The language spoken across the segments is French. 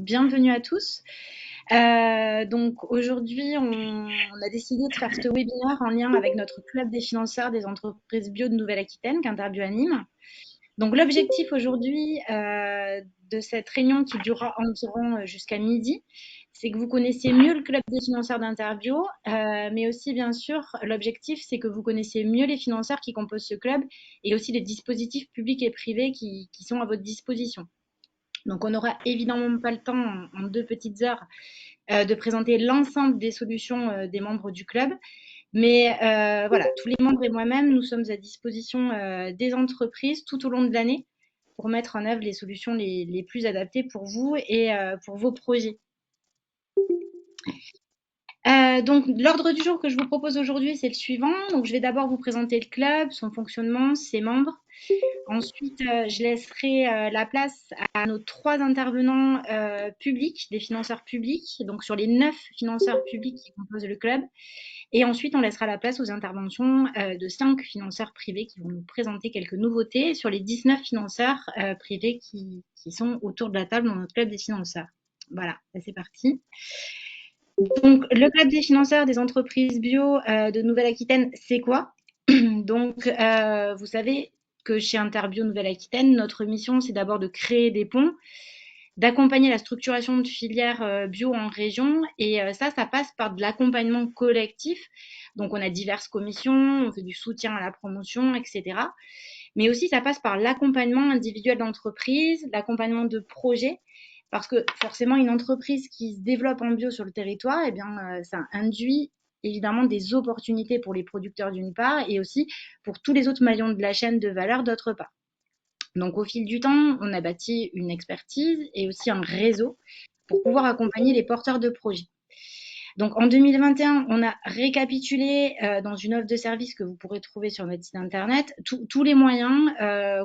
bienvenue à tous. Donc aujourd'hui, on a décidé de faire ce webinaire en lien avec notre club des financeurs des entreprises bio de Nouvelle-Aquitaine qu'Interbio anime. Donc l'objectif aujourd'hui de cette réunion qui durera environ jusqu'à midi, c'est que vous connaissiez mieux le club des financeurs d'Interbio, mais aussi bien sûr l'objectif c'est que vous connaissiez mieux les financeurs qui composent ce club et aussi les dispositifs publics et privés qui sont à votre disposition. Donc on n'aura évidemment pas le temps en 2 petites heures de présenter l'ensemble des solutions des membres du club. Mais voilà, tous les membres et moi-même, nous sommes à disposition des entreprises tout au long de l'année pour mettre en œuvre les solutions les plus adaptées pour vous et pour vos projets. Donc, l'ordre du jour que je vous propose aujourd'hui, c'est le suivant. Donc, je vais d'abord vous présenter le club, son fonctionnement, ses membres. Ensuite, je laisserai la place à nos 3 intervenants publics, des financeurs publics, donc sur les 9 financeurs publics qui composent le club. Et ensuite, on laissera la place aux interventions de 5 financeurs privés qui vont nous présenter quelques nouveautés sur les 19 financeurs privés qui sont autour de la table dans notre club des financeurs. Voilà, c'est parti. Donc, le club des financeurs des entreprises bio de Nouvelle-Aquitaine, c'est quoi? Donc, vous savez que chez Interbio Nouvelle-Aquitaine, notre mission, c'est d'abord de créer des ponts, d'accompagner la structuration de filières bio en région. Et ça passe par de l'accompagnement collectif. Donc, on a diverses commissions, on fait du soutien à la promotion, etc. Mais aussi, ça passe par l'accompagnement individuel d'entreprise, l'accompagnement de projets. Parce que forcément, une entreprise qui se développe en bio sur le territoire, eh bien, ça induit évidemment des opportunités pour les producteurs d'une part et aussi pour tous les autres maillons de la chaîne de valeur d'autre part. Donc, au fil du temps, on a bâti une expertise et aussi un réseau pour pouvoir accompagner les porteurs de projets. Donc, en 2021, on a récapitulé dans une offre de service que vous pourrez trouver sur notre site internet tous les moyens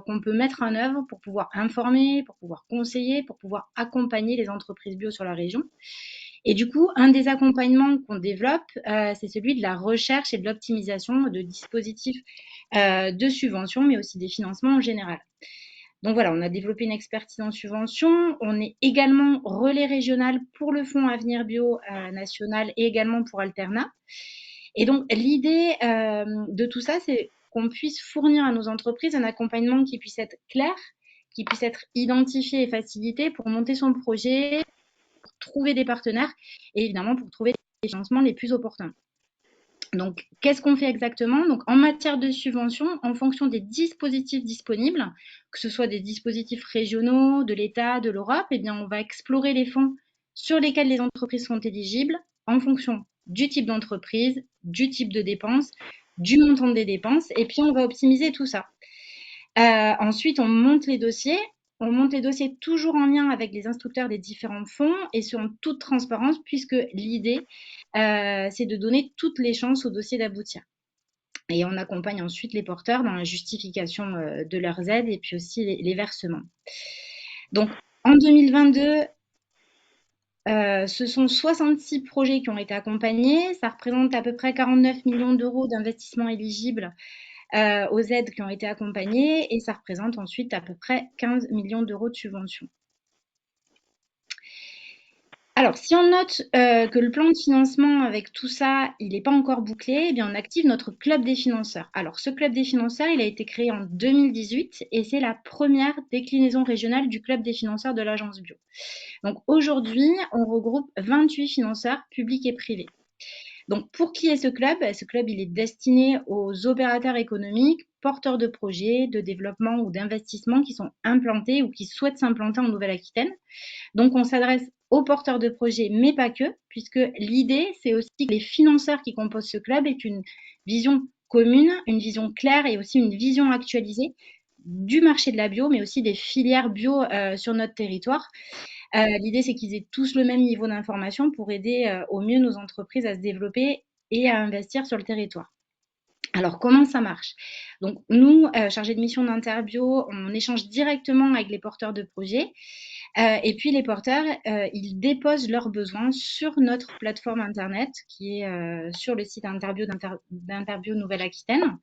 qu'on peut mettre en œuvre pour pouvoir informer, pour pouvoir conseiller, pour pouvoir accompagner les entreprises bio sur la région. Et du coup, un des accompagnements qu'on développe, c'est celui de la recherche et de l'optimisation de dispositifs de subvention, mais aussi des financements en général. Donc voilà, on a développé une expertise en subvention. On est également relais régional pour le Fonds Avenir Bio national et également pour Alterna. Et donc l'idée de tout ça, c'est qu'on puisse fournir à nos entreprises un accompagnement qui puisse être clair, qui puisse être identifié et facilité pour monter son projet, pour trouver des partenaires et évidemment pour trouver les financements les plus opportuns. Donc, qu'est-ce qu'on fait exactement? Donc, en matière de subvention, en fonction des dispositifs disponibles, que ce soit des dispositifs régionaux, de l'État, de l'Europe, eh bien, on va explorer les fonds sur lesquels les entreprises sont éligibles en fonction du type d'entreprise, du type de dépenses, du montant des dépenses, et puis on va optimiser tout ça. Ensuite, on monte les dossiers. On monte les dossiers toujours en lien avec les instructeurs des différents fonds et sur toute transparence, puisque l'idée, c'est de donner toutes les chances au dossier d'aboutir. Et on accompagne ensuite les porteurs dans la justification de leurs aides et puis aussi les versements. Donc, en 2022, ce sont 66 projets qui ont été accompagnés. Ça représente à peu près 49 millions d'euros d'investissements éligibles aux aides qui ont été accompagnées et ça représente ensuite à peu près 15 millions d'euros de subventions. Alors, si on note que le plan de financement avec tout ça, il n'est pas encore bouclé, eh bien on active notre club des financeurs. Alors, ce club des financeurs, il a été créé en 2018 et c'est la première déclinaison régionale du club des financeurs de l'agence bio. Donc, aujourd'hui, on regroupe 28 financeurs publics et privés. Donc, pour qui est ce club? Ce club, il est destiné aux opérateurs économiques, porteurs de projets, de développement ou d'investissement qui sont implantés ou qui souhaitent s'implanter en Nouvelle-Aquitaine. Donc, on s'adresse aux porteurs de projets, mais pas que, puisque l'idée, c'est aussi que les financeurs qui composent ce club aient une vision commune, une vision claire et aussi une vision actualisée du marché de la bio, mais aussi des filières bio sur notre territoire. L'idée, c'est qu'ils aient tous le même niveau d'information pour aider au mieux nos entreprises à se développer et à investir sur le territoire. Alors, comment ça marche? Donc, nous, chargés de mission d'Interbio, on échange directement avec les porteurs de projets. Et puis, les porteurs, ils déposent leurs besoins sur notre plateforme Internet, qui est sur le site Interbio d'Interbio Nouvelle-Aquitaine.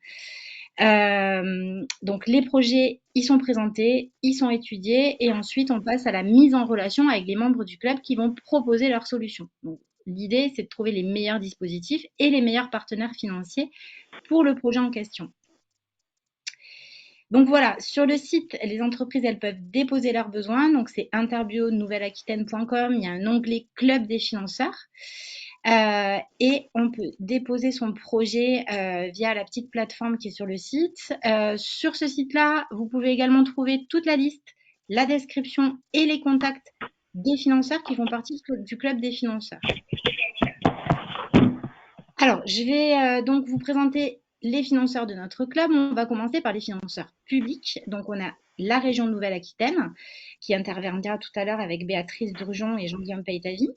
Donc les projets, ils sont présentés, ils sont étudiés et ensuite on passe à la mise en relation avec les membres du club qui vont proposer leurs solutions. Donc, l'idée, c'est de trouver les meilleurs dispositifs et les meilleurs partenaires financiers pour le projet en question. Donc voilà, sur le site, les entreprises, elles peuvent déposer leurs besoins. Donc c'est interbio-nouvelle-aquitaine.com. Il y a un onglet Club des financeurs. Et on peut déposer son projet via la petite plateforme qui est sur le site. Sur ce site-là, vous pouvez également trouver toute la liste, la description et les contacts des financeurs qui font partie du club des financeurs. Alors, je vais donc vous présenter les financeurs de notre club. On va commencer par les financeurs publics. Donc, on a la région Nouvelle-Aquitaine, qui interviendra tout à l'heure avec Béatrice Durgeon et Jean-Guillaume Paytavy.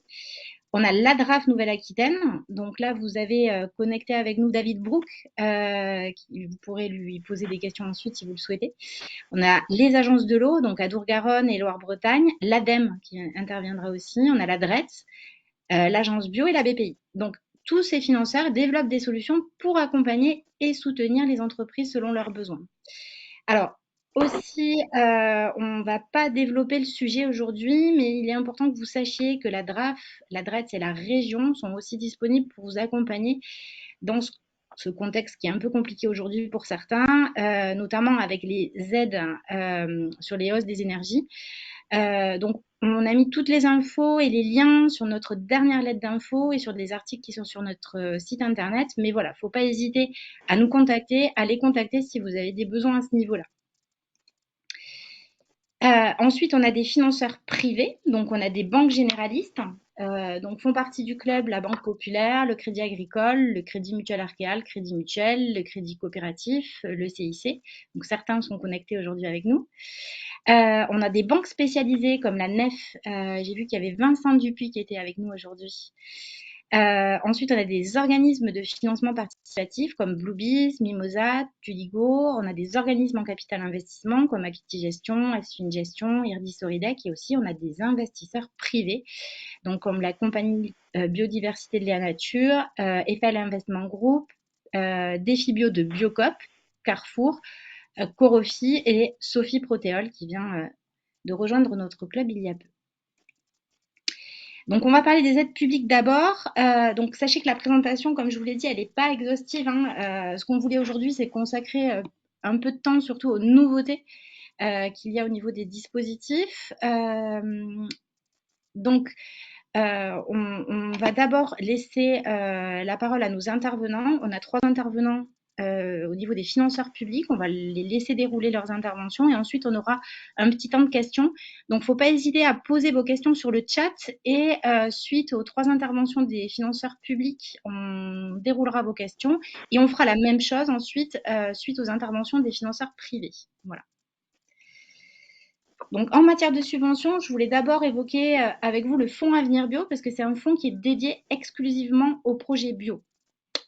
On a l'ADRAF Nouvelle-Aquitaine. Donc là, vous avez connecté avec nous David Brook, vous pourrez lui poser des questions ensuite si vous le souhaitez. On a les agences de l'eau, donc Adour-Garonne et Loire-Bretagne, l'ADEME qui interviendra aussi. On a la DRETS, l'agence bio et la BPI. Donc tous ces financeurs développent des solutions pour accompagner et soutenir les entreprises selon leurs besoins. Alors, aussi, on ne va pas développer le sujet aujourd'hui, mais il est important que vous sachiez que la DRAF, la DRETS et la région sont aussi disponibles pour vous accompagner dans ce contexte qui est un peu compliqué aujourd'hui pour certains, notamment avec les aides sur les hausses des énergies. Donc, on a mis toutes les infos et les liens sur notre dernière lettre d'info et sur des articles qui sont sur notre site internet. Mais voilà, il ne faut pas hésiter à nous contacter, à les contacter si vous avez des besoins à ce niveau-là. Ensuite, on a des financeurs privés, donc on a des banques généralistes, donc font partie du club la Banque Populaire, le Crédit Agricole, le Crédit Mutuel Arkéal, le Crédit Mutuel, le Crédit Coopératif, le CIC. Donc certains sont connectés aujourd'hui avec nous. On a des banques spécialisées comme la NEF. J'ai vu qu'il y avait Vincent Dupuis qui était avec nous aujourd'hui. Ensuite, on a des organismes de financement participatif comme Bluebees, Mimosa, Tuligo. On a des organismes en capital investissement comme Acti Gestion, Asfin Gestion, Irdis Soridec. Et aussi, on a des investisseurs privés, donc comme la compagnie Biodiversité de la Nature, Eiffel Investment Group, Défi Bio de Biocop, Carrefour, Corofi et Sophie Protéol qui vient de rejoindre notre club il y a peu. Donc, on va parler des aides publiques d'abord. Donc, sachez que la présentation, comme je vous l'ai dit, elle n'est pas exhaustive, hein. Ce qu'on voulait aujourd'hui, c'est consacrer un peu de temps surtout aux nouveautés qu'il y a au niveau des dispositifs. Donc, on va d'abord laisser la parole à nos intervenants. On a 3 intervenants au niveau des financeurs publics. On va les laisser dérouler leurs interventions et ensuite on aura un petit temps de questions. Donc, il ne faut pas hésiter à poser vos questions sur le chat et suite aux 3 interventions des financeurs publics, on déroulera vos questions et on fera la même chose ensuite suite aux interventions des financeurs privés. Voilà. Donc, en matière de subventions, je voulais d'abord évoquer avec vous le fonds Avenir Bio parce que c'est un fonds qui est dédié exclusivement aux projets bio.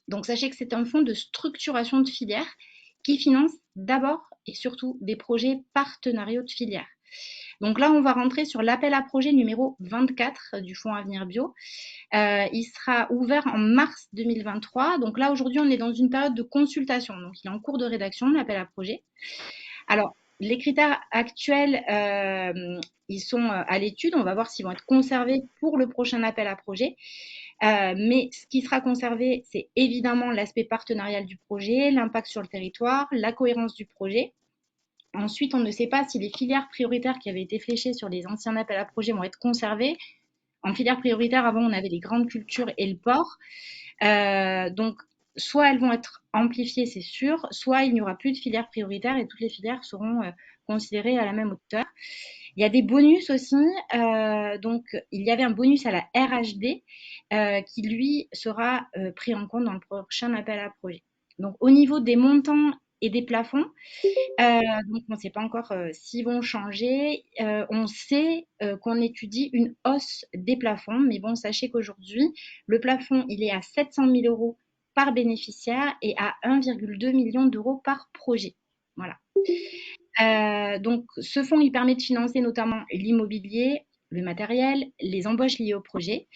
Donc, sachez que c'est un fonds de structuration de filières qui finance d'abord et surtout des projets partenariaux de filières. Donc là, on va rentrer sur l'appel à projet numéro 24 du fonds Avenir Bio. Il sera ouvert en mars 2023. Donc là, aujourd'hui, on est dans une période de consultation. Donc, il est en cours de rédaction, l'appel à projet. Alors, les critères actuels, ils sont à l'étude. On va voir s'ils vont être conservés pour le prochain appel à projet. Mais ce qui sera conservé, c'est évidemment l'aspect partenarial du projet, l'impact sur le territoire, la cohérence du projet. Ensuite, on ne sait pas si les filières prioritaires qui avaient été fléchées sur les anciens appels à projets vont être conservées. En filière prioritaire, avant, on avait les grandes cultures et le porc. Donc, soit elles vont être amplifiées, c'est sûr, soit il n'y aura plus de filières prioritaires et toutes les filières seront considérées à la même hauteur. Il y a des bonus aussi. Donc, il y avait un bonus à la RHD qui, lui, sera pris en compte dans le prochain appel à projet. Donc, au niveau des montants et des plafonds, donc on ne sait pas encore s'ils vont changer. On sait qu'on étudie une hausse des plafonds, mais bon, sachez qu'aujourd'hui, le plafond, il est à 700 000 euros par bénéficiaire et à 1,2 million d'euros par projet. Voilà. Donc, ce fonds, il permet de financer notamment l'immobilier, le matériel, les embauches liées au projet.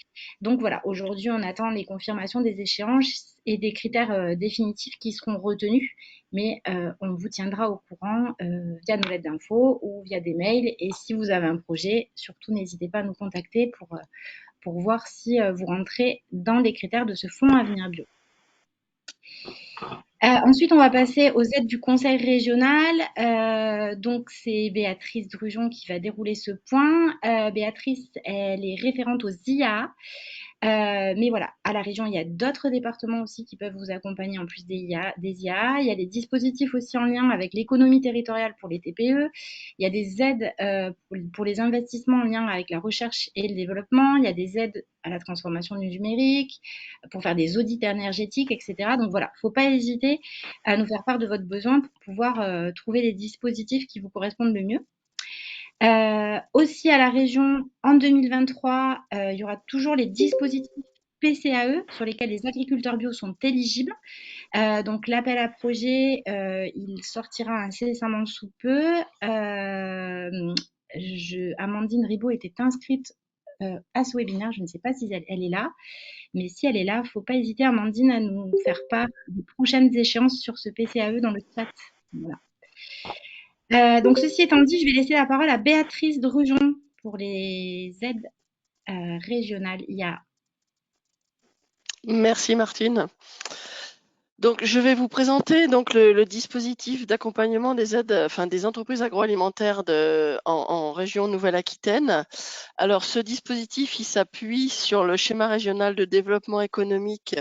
Donc voilà, aujourd'hui, on attend les confirmations des échéances et des critères définitifs qui seront retenus, mais on vous tiendra au courant via nos lettres d'info ou via des mails. Et si vous avez un projet, surtout n'hésitez pas à nous contacter pour voir si vous rentrez dans les critères de ce fonds Avenir Bio. Ensuite, on va passer aux aides du conseil régional. Donc, c'est Béatrice Drujon qui va dérouler ce point. Béatrice, elle est référente aux IA. Mais voilà, à la région, il y a d'autres départements aussi qui peuvent vous accompagner en plus des IA. Il y a des dispositifs aussi en lien avec l'économie territoriale pour les TPE. Il y a des aides pour les investissements en lien avec la recherche et le développement. Il y a des aides à la transformation du numérique, pour faire des audits énergétiques, etc. Donc voilà, il ne faut pas hésiter à nous faire part de votre besoin pour pouvoir trouver les dispositifs qui vous correspondent le mieux. Aussi à la région, en 2023, il y aura toujours les dispositifs PCAE sur lesquels les agriculteurs bio sont éligibles. Donc l'appel à projet, il sortira incessamment sous peu. Amandine Ribaud était inscrite à ce webinaire. Je ne sais pas si elle est là, mais si elle est là, il ne faut pas hésiter, Amandine, à nous faire part des prochaines échéances sur ce PCAE dans le chat. Voilà. Donc, ceci étant dit, je vais laisser la parole à Béatrice Drujon pour les aides régionales IA. Merci Martine. Donc, je vais vous présenter donc le dispositif d'accompagnement des aides, enfin des entreprises agroalimentaires en région Nouvelle-Aquitaine. Alors, ce dispositif, il s'appuie sur le schéma régional de développement économique,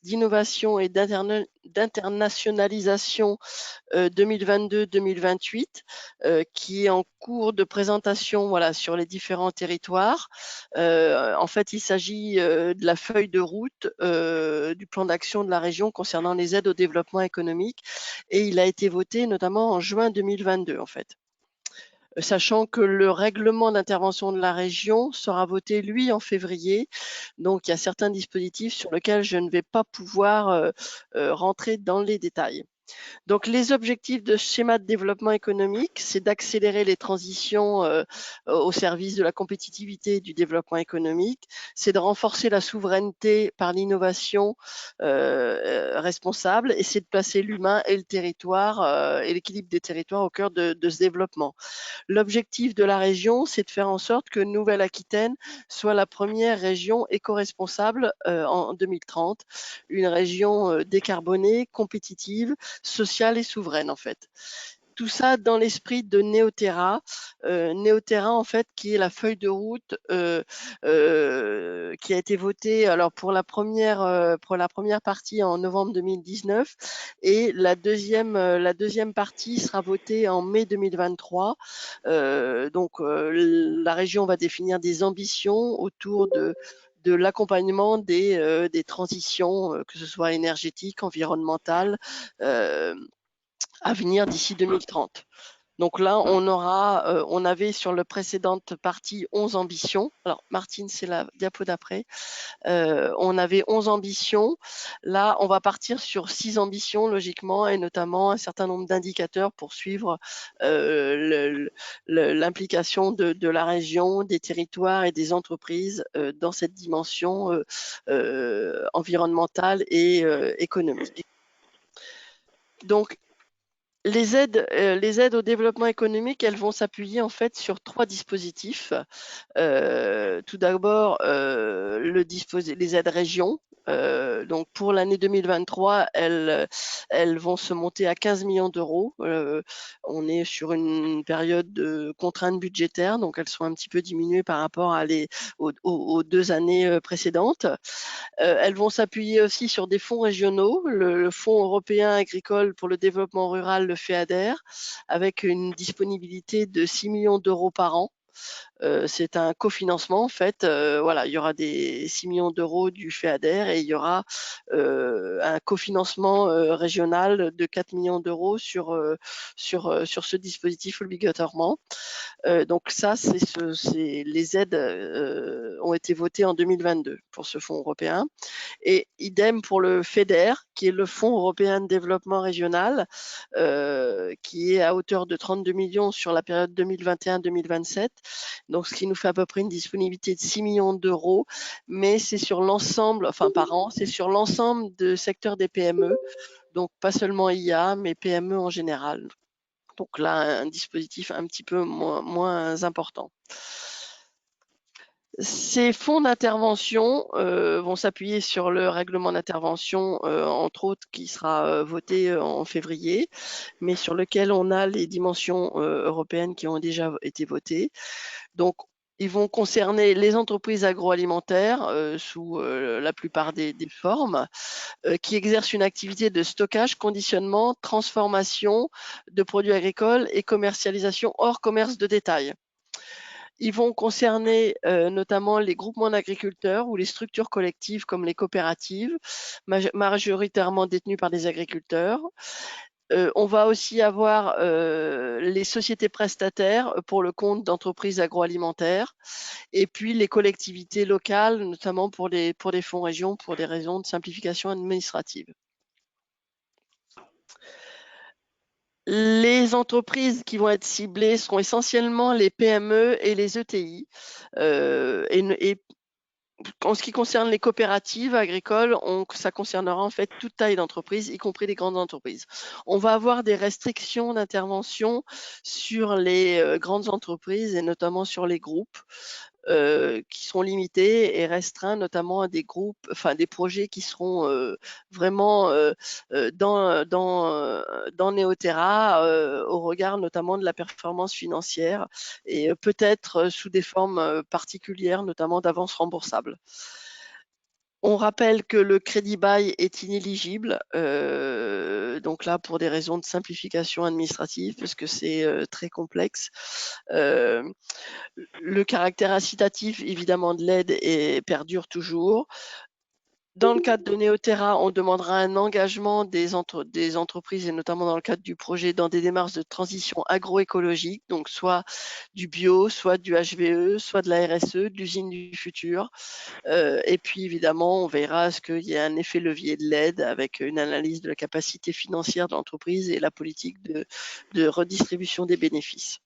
d'innovation et d'internationalisation 2022-2028, qui est en cours de présentation, voilà, sur les différents territoires. En fait, il s'agit de la feuille de route du plan d'action de la région concernant les aides au développement économique, et il a été voté notamment en juin 2022, en fait. Sachant que le règlement d'intervention de la région sera voté, lui, en février. Donc, il y a certains dispositifs sur lesquels je ne vais pas pouvoir rentrer dans les détails. Donc, les objectifs de ce schéma de développement économique, c'est d'accélérer les transitions au service de la compétitivité et du développement économique, c'est de renforcer la souveraineté par l'innovation responsable, et c'est de placer l'humain et le territoire et l'équilibre des territoires au cœur de ce développement. L'objectif de la région, c'est de faire en sorte que Nouvelle-Aquitaine soit la première région éco-responsable en 2030, une région décarbonée, compétitive, sociale et souveraine, en fait. Tout ça dans l'esprit de Néoterra. Néoterra, en fait, qui est la feuille de route qui a été votée alors pour la première partie en novembre 2019, et la deuxième partie sera votée en mai 2023. Donc, la région va définir des ambitions autour de l'accompagnement des transitions, que ce soit énergétiques, environnementales, à venir d'ici 2030. Donc là, on avait sur la précédente partie 11 ambitions. Alors, Martine, c'est la diapo d'après. On avait 11 ambitions. Là, on va partir sur 6 ambitions, logiquement, et notamment un certain nombre d'indicateurs pour suivre l'implication de la région, des territoires et des entreprises dans cette dimension environnementale et économique. Donc, les aides au développement économique, elles vont s'appuyer en fait sur 3 dispositifs. Tout d'abord, les aides régions. Donc pour l'année 2023, elles vont se monter à 15 millions d'euros. On est sur une période de contraintes budgétaires, donc elles sont un petit peu diminuées par rapport aux 2 années précédentes. Elles vont s'appuyer aussi sur des fonds régionaux, le Fonds européen agricole pour le développement rural, le FEADER, avec une disponibilité de 6 millions d'euros par an. C'est un cofinancement, en fait. Voilà, il y aura des 6 millions d'euros du FEADER, et il y aura un cofinancement régional de 4 millions d'euros sur ce dispositif obligatoirement. Donc ça, les aides ont été votées en 2022 pour ce fonds européen. Et idem pour le FEDER, qui est le Fonds européen de développement régional, qui est à hauteur de 32 millions sur la période 2021-2027. donc ce qui nous fait à peu près une disponibilité de 6 millions d'euros, mais c'est sur l'ensemble, enfin par an, c'est sur l'ensemble du secteur des PME, donc pas seulement IA, mais PME en général. Donc là, un dispositif un petit peu moins important. Ces fonds d'intervention vont s'appuyer sur le règlement d'intervention, entre autres, qui sera voté en février, mais sur lequel on a les dimensions européennes qui ont déjà été votées. Donc, ils vont concerner les entreprises agroalimentaires sous la plupart des formes, qui exercent une activité de stockage, conditionnement, transformation de produits agricoles et commercialisation hors commerce de détail. Ils vont concerner notamment les groupements d'agriculteurs ou les structures collectives comme les coopératives, majoritairement détenues par des agriculteurs. On va aussi avoir les sociétés prestataires pour le compte d'entreprises agroalimentaires et puis les collectivités locales, notamment pour des fonds régions, pour des raisons de simplification administrative. Les entreprises qui vont être ciblées seront essentiellement les PME et les ETI. Et en ce qui concerne les coopératives agricoles, ça concernera en fait toute taille d'entreprise, y compris les grandes entreprises. On va avoir des restrictions d'intervention sur les grandes entreprises et notamment sur les groupes qui seront limités et restreints notamment à des groupes, enfin des projets qui seront vraiment dans Neoterra au regard notamment de la performance financière et peut-être sous des formes particulières, notamment d'avances remboursables. On rappelle que le crédit bail est inéligible, donc là pour des raisons de simplification administrative, parce que c'est très complexe. Le caractère incitatif, évidemment, de l'aide perdure toujours. Dans le cadre de Neoterra, on demandera un engagement des entreprises, et notamment dans le cadre du projet, dans des démarches de transition agroécologique, donc soit du bio, soit du HVE, soit de la RSE, de l'usine du futur. Et puis, évidemment, on verra à ce qu'il y ait un effet levier de l'aide avec une analyse de la capacité financière de l'entreprise et la politique de redistribution des bénéfices.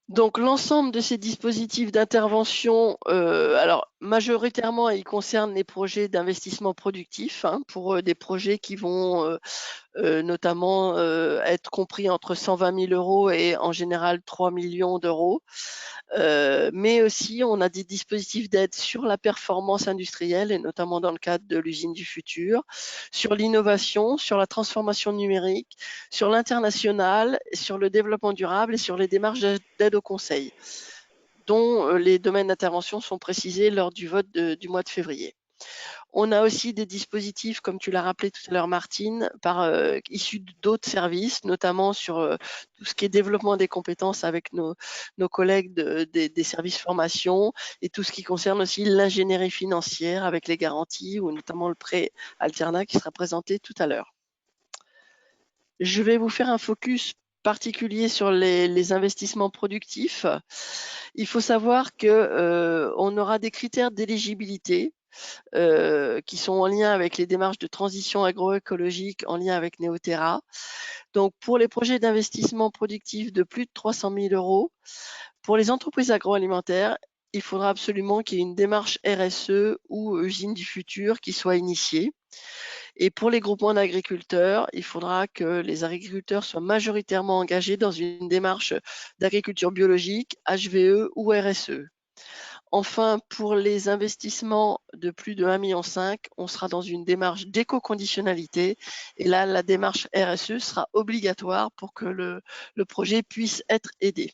Donc l'ensemble de ces dispositifs d'intervention, alors majoritairement ils concernent les projets d'investissement productif, pour des projets qui vont notamment être compris entre 120 000 euros et en général 3 millions d'euros. Mais aussi on a des dispositifs d'aide sur la performance industrielle et notamment dans le cadre de l'usine du futur, sur l'innovation, sur la transformation numérique, sur l'international, sur le développement durable et sur les démarches d'aide au conseil, dont les domaines d'intervention sont précisés lors du vote du mois de février. On a aussi des dispositifs, comme tu l'as rappelé tout à l'heure, Martine, issus d'autres services, notamment sur tout ce qui est développement des compétences avec nos collègues des services formation et tout ce qui concerne aussi l'ingénierie financière avec les garanties ou notamment le prêt alternat qui sera présenté tout à l'heure. Je vais vous faire un focus particulier sur les investissements productifs. Il faut savoir que on aura des critères d'éligibilité qui sont en lien avec les démarches de transition agroécologique en lien avec Neoterra. Donc, pour les projets d'investissement productif de plus de 300 000 euros, pour les entreprises agroalimentaires, il faudra absolument qu'il y ait une démarche RSE ou usine du futur qui soit initiée. Et pour les groupements d'agriculteurs, il faudra que les agriculteurs soient majoritairement engagés dans une démarche d'agriculture biologique, HVE ou RSE. Enfin, pour les investissements de plus de 1,5 million, on sera dans une démarche d'éco-conditionnalité. Et là, la démarche RSE sera obligatoire pour que le projet puisse être aidé.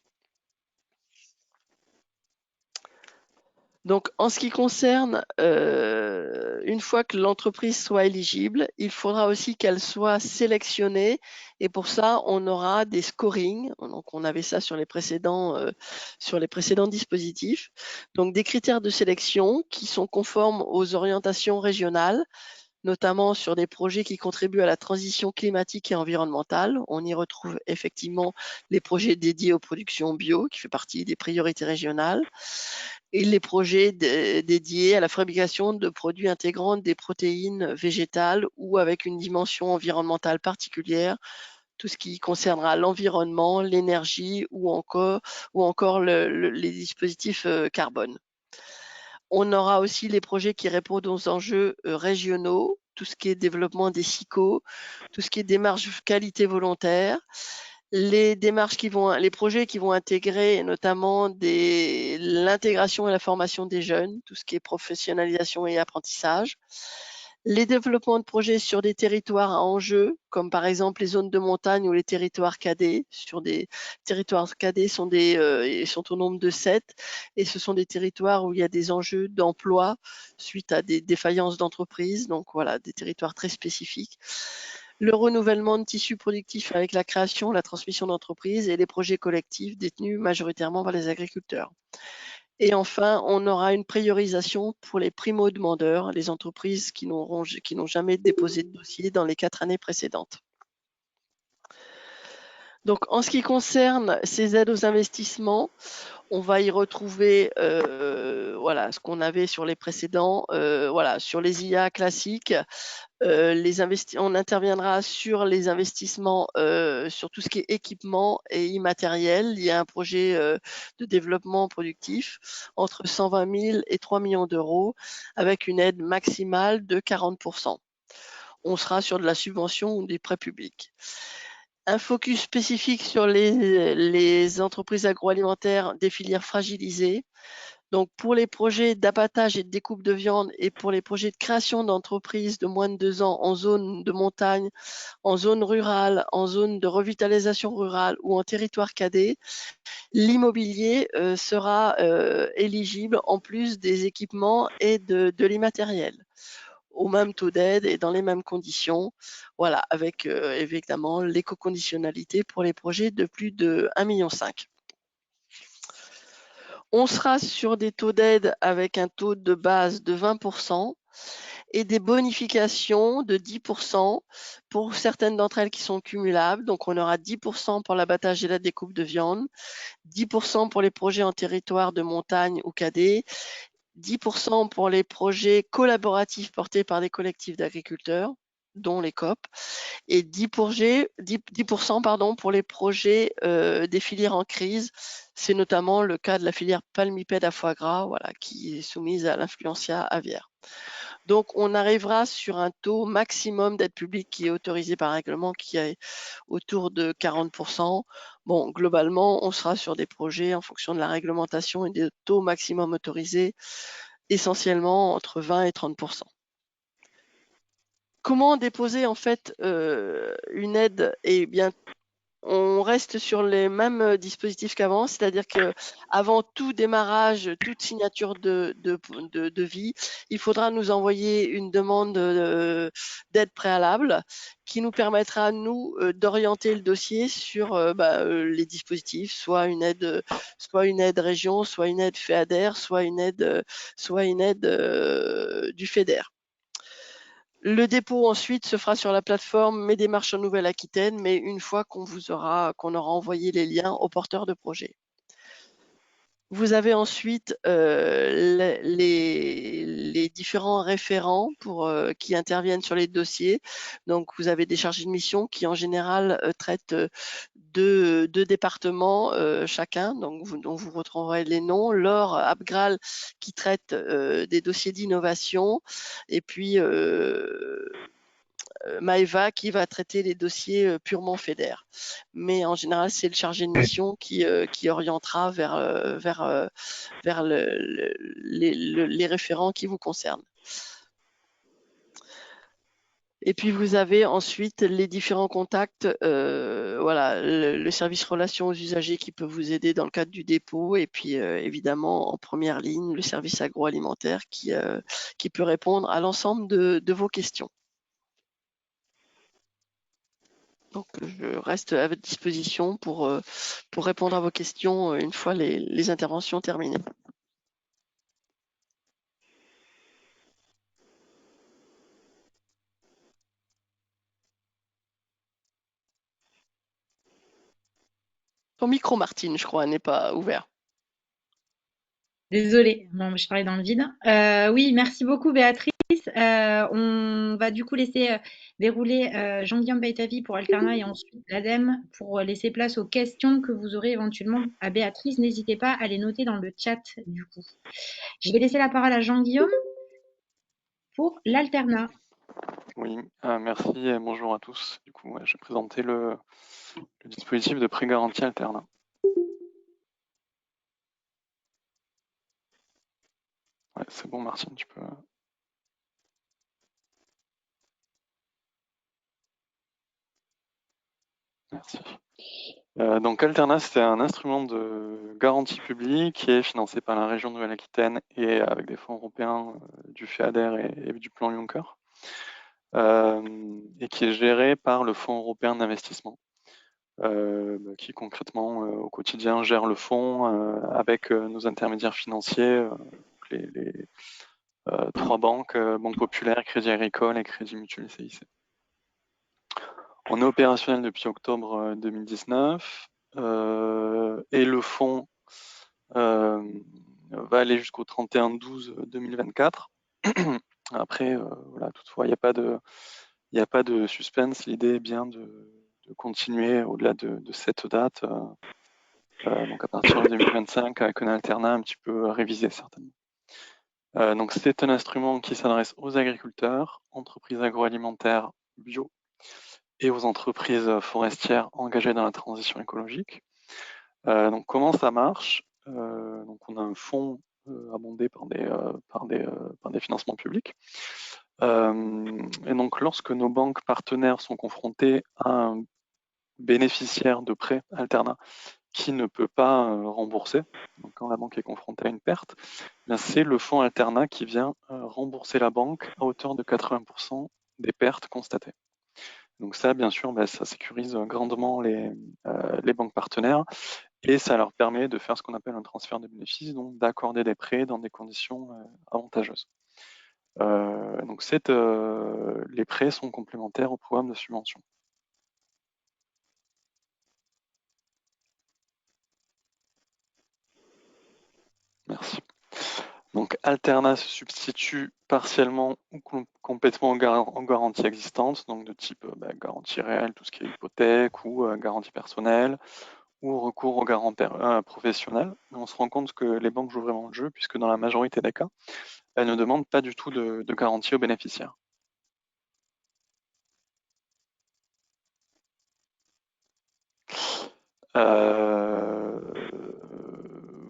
Donc, en ce qui concerne, une fois que l'entreprise soit éligible, il faudra aussi qu'elle soit sélectionnée. Et pour ça, on aura des scorings. Donc, on avait ça sur les précédents dispositifs. Donc, des critères de sélection qui sont conformes aux orientations régionales, notamment sur des projets qui contribuent à la transition climatique et environnementale. On y retrouve effectivement les projets dédiés aux productions bio, qui fait partie des priorités régionales, et les projets dédiés à la fabrication de produits intégrant des protéines végétales ou avec une dimension environnementale particulière, tout ce qui concernera l'environnement, l'énergie ou encore les dispositifs carbone. On aura aussi les projets qui répondent aux enjeux régionaux, tout ce qui est développement des SICO, tout ce qui est démarche qualité volontaire, les projets qui vont intégrer notamment l'intégration et la formation des jeunes, tout ce qui est professionnalisation et apprentissage, les développements de projets sur des territoires à enjeu, comme par exemple les zones de montagne ou les territoires cadets. Sur des territoires cadets ils sont au nombre de 7, et ce sont des territoires où il y a des enjeux d'emploi suite à des défaillances d'entreprises. Donc voilà, des territoires très spécifiques. Le renouvellement de tissus productifs avec la création, la transmission d'entreprises et les projets collectifs détenus majoritairement par les agriculteurs. Et enfin, on aura une priorisation pour les primo-demandeurs, les entreprises qui n'ont jamais déposé de dossier dans les 4 années précédentes. Donc, en ce qui concerne ces aides aux investissements, on va y retrouver voilà, ce qu'on avait sur les précédents. Voilà, sur les IA classiques, on interviendra sur les investissements, sur tout ce qui est équipement et immatériel. Il y a un projet de développement productif entre 120 000 et 3 millions d'euros avec une aide maximale de 40%. On sera sur de la subvention ou des prêts publics. Un focus spécifique sur les entreprises agroalimentaires des filières fragilisées. Donc, pour les projets d'abattage et de découpe de viande et pour les projets de création d'entreprises de moins de 2 ans en zone de montagne, en zone rurale, en zone de revitalisation rurale ou en territoire cadet, l'immobilier sera éligible en plus des équipements et de l'immatériel, au même taux d'aide et dans les mêmes conditions. Voilà, avec évidemment l'éco-conditionnalité pour les projets de plus de 1,5 million. On sera sur des taux d'aide avec un taux de base de 20% et des bonifications de 10% pour certaines d'entre elles qui sont cumulables. Donc, on aura 10% pour l'abattage et la découpe de viande, 10% pour les projets en territoire de montagne ou cadet, 10% pour les projets collaboratifs portés par des collectifs d'agriculteurs, dont les COP, et 10% pardon, pour les projets des filières en crise. C'est notamment le cas de la filière palmipède à foie gras, voilà, qui est soumise à l'influenza aviaire. Donc, on arrivera sur un taux maximum d'aide publique qui est autorisé par règlement, qui est autour de 40%. Bon, globalement, on sera sur des projets en fonction de la réglementation et des taux maximum autorisés, essentiellement entre 20 et 30%. Comment déposer en fait une aide? Eh bien, on reste sur les mêmes dispositifs qu'avant, c'est-à-dire que avant tout démarrage, toute signature de vie, il faudra nous envoyer une demande d'aide préalable qui nous permettra, nous, d'orienter le dossier sur les dispositifs, soit une aide région, soit une aide FEADER, soit une aide du FEDER. Le dépôt ensuite se fera sur la plateforme Mes démarches en Nouvelle-Aquitaine, mais une fois qu'on aura envoyé les liens aux porteurs de projet. Vous avez ensuite les différents référents qui interviennent sur les dossiers. Donc, vous avez des chargés de mission qui, en général, traitent deux départements chacun, dont vous retrouverez les noms. Laure Abgral qui traite des dossiers d'innovation, et puis Maëva qui va traiter les dossiers purement FEDER. Mais en général, c'est le chargé de mission qui orientera vers les référents qui vous concernent. Et puis vous avez ensuite les différents contacts, voilà, le service relations aux usagers qui peut vous aider dans le cadre du dépôt, et puis évidemment en première ligne le service agroalimentaire qui peut répondre à l'ensemble de vos questions. Donc, je reste à votre disposition pour répondre à vos questions une fois les interventions terminées. Ton micro, Martine, je crois, n'est pas ouvert. Désolée, bon, je parlais dans le vide. Oui, merci beaucoup Béatrice. On va du coup laisser dérouler Jean-Guillaume Betavi pour Alterna et ensuite l'ADEME pour laisser place aux questions que vous aurez éventuellement à Béatrice. N'hésitez pas à les noter dans le chat du coup. Je vais laisser la parole à Jean-Guillaume pour l'Alterna. Oui, merci et bonjour à tous. Du coup, je vais présenter le dispositif de prêt garanti alternat. Ouais, c'est bon, Martine, tu peux. Merci. Donc Alterna, c'est un instrument de garantie publique qui est financé par la région Nouvelle-Aquitaine et avec des fonds européens du FEADER et du plan Juncker, et qui est géré par le Fonds européen d'investissement, qui concrètement au quotidien gère le fonds avec nos intermédiaires financiers, les trois banques, Banque Populaire, Crédit Agricole et Crédit Mutuel CIC. On est opérationnel depuis octobre 2019 et le fonds va aller jusqu'au 31/12/2024. Après, voilà, toutefois, il n'y a pas de suspense. L'idée est bien de continuer au-delà de cette date, donc à partir de 2025, avec un alternat un petit peu révisé certainement. Donc c'est un instrument qui s'adresse aux agriculteurs, entreprises agroalimentaires bio et aux entreprises forestières engagées dans la transition écologique. Donc comment ça marche? Donc on a un fonds abondé par des financements publics. Et donc lorsque nos banques partenaires sont confrontés à un bénéficiaire de prêt alternat qui ne peut pas rembourser, donc quand la banque est confrontée à une perte, c'est le fonds alternat qui vient rembourser la banque à hauteur de 80% des pertes constatées. Donc ça, bien sûr, ça sécurise grandement les banques partenaires et ça leur permet de faire ce qu'on appelle un transfert de bénéfices, donc d'accorder des prêts dans des conditions avantageuses. Donc les prêts sont complémentaires au programme de subvention. Merci. Donc Alterna se substitue partiellement ou complètement en garantie existante, donc de type garantie réelle, tout ce qui est hypothèque ou garantie personnelle, ou recours aux garants professionnels. On se rend compte que les banques jouent vraiment le jeu, puisque dans la majorité des cas, elles ne demandent pas du tout de garantie aux bénéficiaires.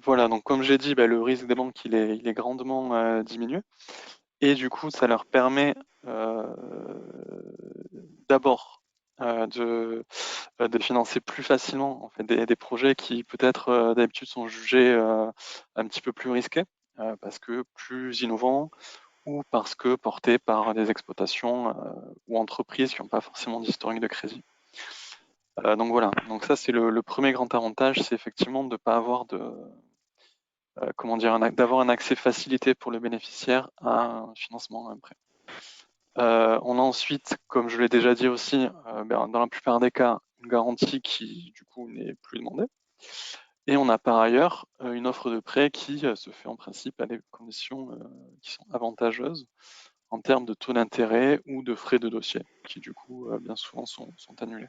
Voilà, donc comme j'ai dit, le risque des banques il est grandement diminué. Et du coup, ça leur permet d'abord de financer plus facilement en fait, des projets qui peut-être d'habitude sont jugés un petit peu plus risqués, parce que plus innovants ou parce que portés par des exploitations ou entreprises qui n'ont pas forcément d'historique de crédit. Donc voilà, donc ça c'est le premier grand avantage, c'est effectivement de ne pas avoir d'avoir un accès facilité pour le bénéficiaire à un financement, à un prêt. On a ensuite, comme je l'ai déjà dit aussi, dans la plupart des cas, une garantie qui du coup n'est plus demandée. Et on a par ailleurs une offre de prêt qui se fait en principe à des conditions qui sont avantageuses en termes de taux d'intérêt ou de frais de dossier, qui du coup bien souvent sont annulés.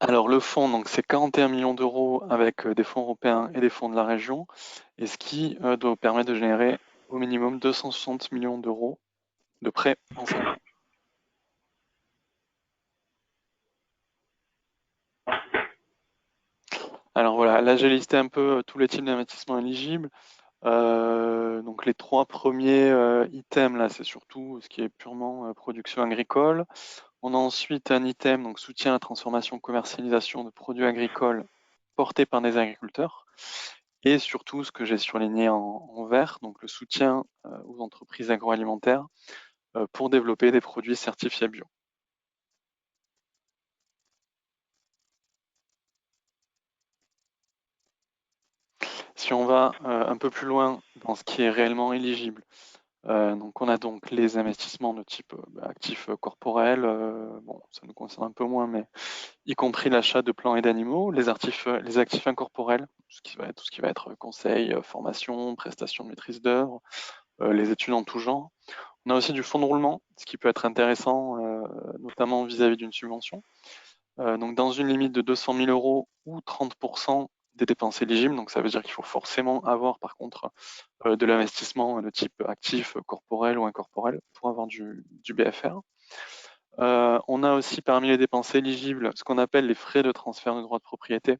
Alors le fonds, donc c'est 41 millions d'euros avec des fonds européens et des fonds de la région, et ce qui doit permettre de générer au minimum 260 millions d'euros de prêts en 5 ans. Alors voilà, là j'ai listé un peu tous les types d'investissements éligibles. Donc les trois premiers items là, c'est surtout ce qui est purement production agricole. On a ensuite un item, donc soutien à la transformation, commercialisation de produits agricoles portés par des agriculteurs. Et surtout ce que j'ai surligné en vert, donc le soutien aux entreprises agroalimentaires pour développer des produits certifiés bio. Si on va un peu plus loin dans ce qui est réellement éligible, Donc on a donc les investissements de type actifs corporels, bon ça nous concerne un peu moins, mais y compris l'achat de plants et d'animaux, les actifs incorporels, tout ce qui va être conseil, formation, prestation de maîtrise d'œuvre, les études en tout genre. On a aussi du fonds de roulement, ce qui peut être intéressant, notamment vis-à-vis d'une subvention. Donc dans une limite de 200 000 euros ou 30% des dépenses éligibles, donc ça veut dire qu'il faut forcément avoir par contre de l'investissement de type actif, corporel ou incorporel pour avoir du BFR. On a aussi parmi les dépenses éligibles ce qu'on appelle les frais de transfert de droits de propriété,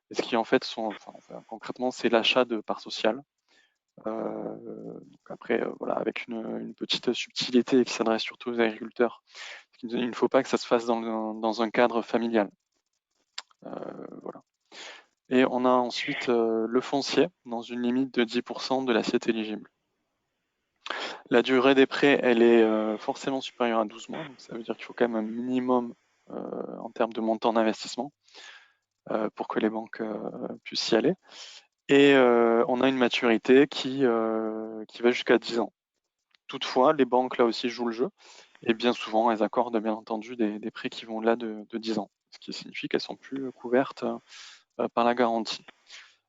et ce qui en fait sont, concrètement, c'est l'achat de parts sociales. Donc après, voilà, avec une petite subtilité qui s'adresse surtout aux agriculteurs. Il ne faut pas que ça se fasse dans un cadre familial. Voilà. Et on a ensuite le foncier dans une limite de 10% de l'assiette éligible. La durée des prêts, elle est forcément supérieure à 12 mois, donc ça veut dire qu'il faut quand même un minimum en termes de montant d'investissement pour que les banques puissent y aller. Et on a une maturité qui va jusqu'à 10 ans. Toutefois, les banques, là aussi, jouent le jeu, et bien souvent, elles accordent bien entendu des prêts qui vont au-delà de 10 ans, ce qui signifie qu'elles sont plus couvertes par la garantie.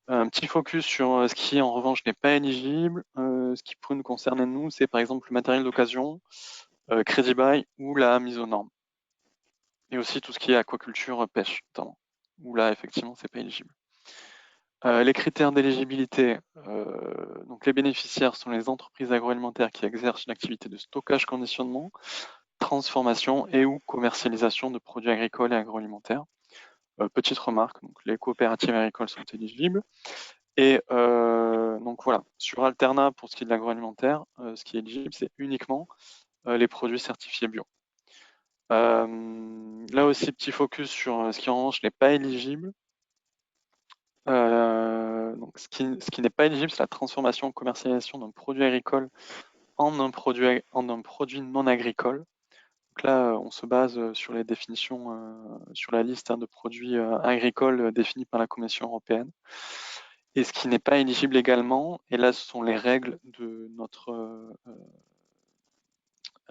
Un petit focus sur ce qui, en revanche, n'est pas éligible. Ce qui pourrait nous concerner, nous, c'est par exemple le matériel d'occasion, crédit bail ou la mise aux normes. Et aussi tout ce qui est aquaculture, pêche, notamment, où là, effectivement, c'est pas éligible. Les critères d'éligibilité, donc les bénéficiaires sont les entreprises agroalimentaires qui exercent une activité de stockage, conditionnement, transformation et ou commercialisation de produits agricoles et agroalimentaires. Petite remarque, donc les coopératives agricoles sont éligibles. Et donc voilà, sur Alternat, pour ce qui est de l'agroalimentaire, ce qui est éligible, c'est uniquement les produits certifiés bio. Là aussi, petit focus sur ce qui en revanche n'est pas éligible. Donc ce qui n'est pas éligible, c'est la transformation et commercialisation d'un produit agricole en un produit non agricole. Donc là, on se base sur les définitions, sur la liste de produits agricoles définis par la Commission européenne. Et ce qui n'est pas éligible également, et là ce sont les règles de notre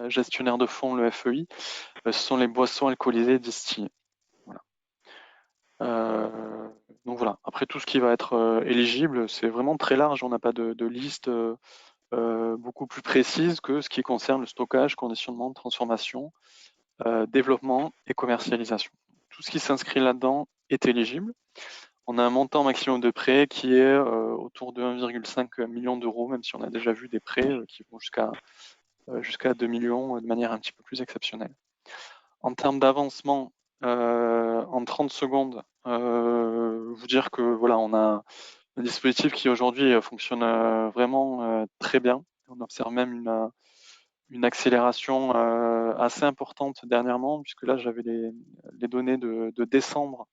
gestionnaire de fonds, le FEI, ce sont les boissons alcoolisées distillées. Voilà. Donc voilà, après tout ce qui va être éligible, c'est vraiment très large, on n'a pas de liste beaucoup plus précise que ce qui concerne le stockage, conditionnement, transformation, développement et commercialisation. Tout ce qui s'inscrit là-dedans est éligible. On a un montant maximum de prêts qui est autour de 1,5 million d'euros, même si on a déjà vu des prêts qui vont jusqu'à 2 millions de manière un petit peu plus exceptionnelle. En termes d'avancement, en 30 secondes, vous dire que voilà, on a un dispositif qui aujourd'hui fonctionne vraiment très bien. On observe même une accélération assez importante dernièrement, puisque là j'avais les données de décembre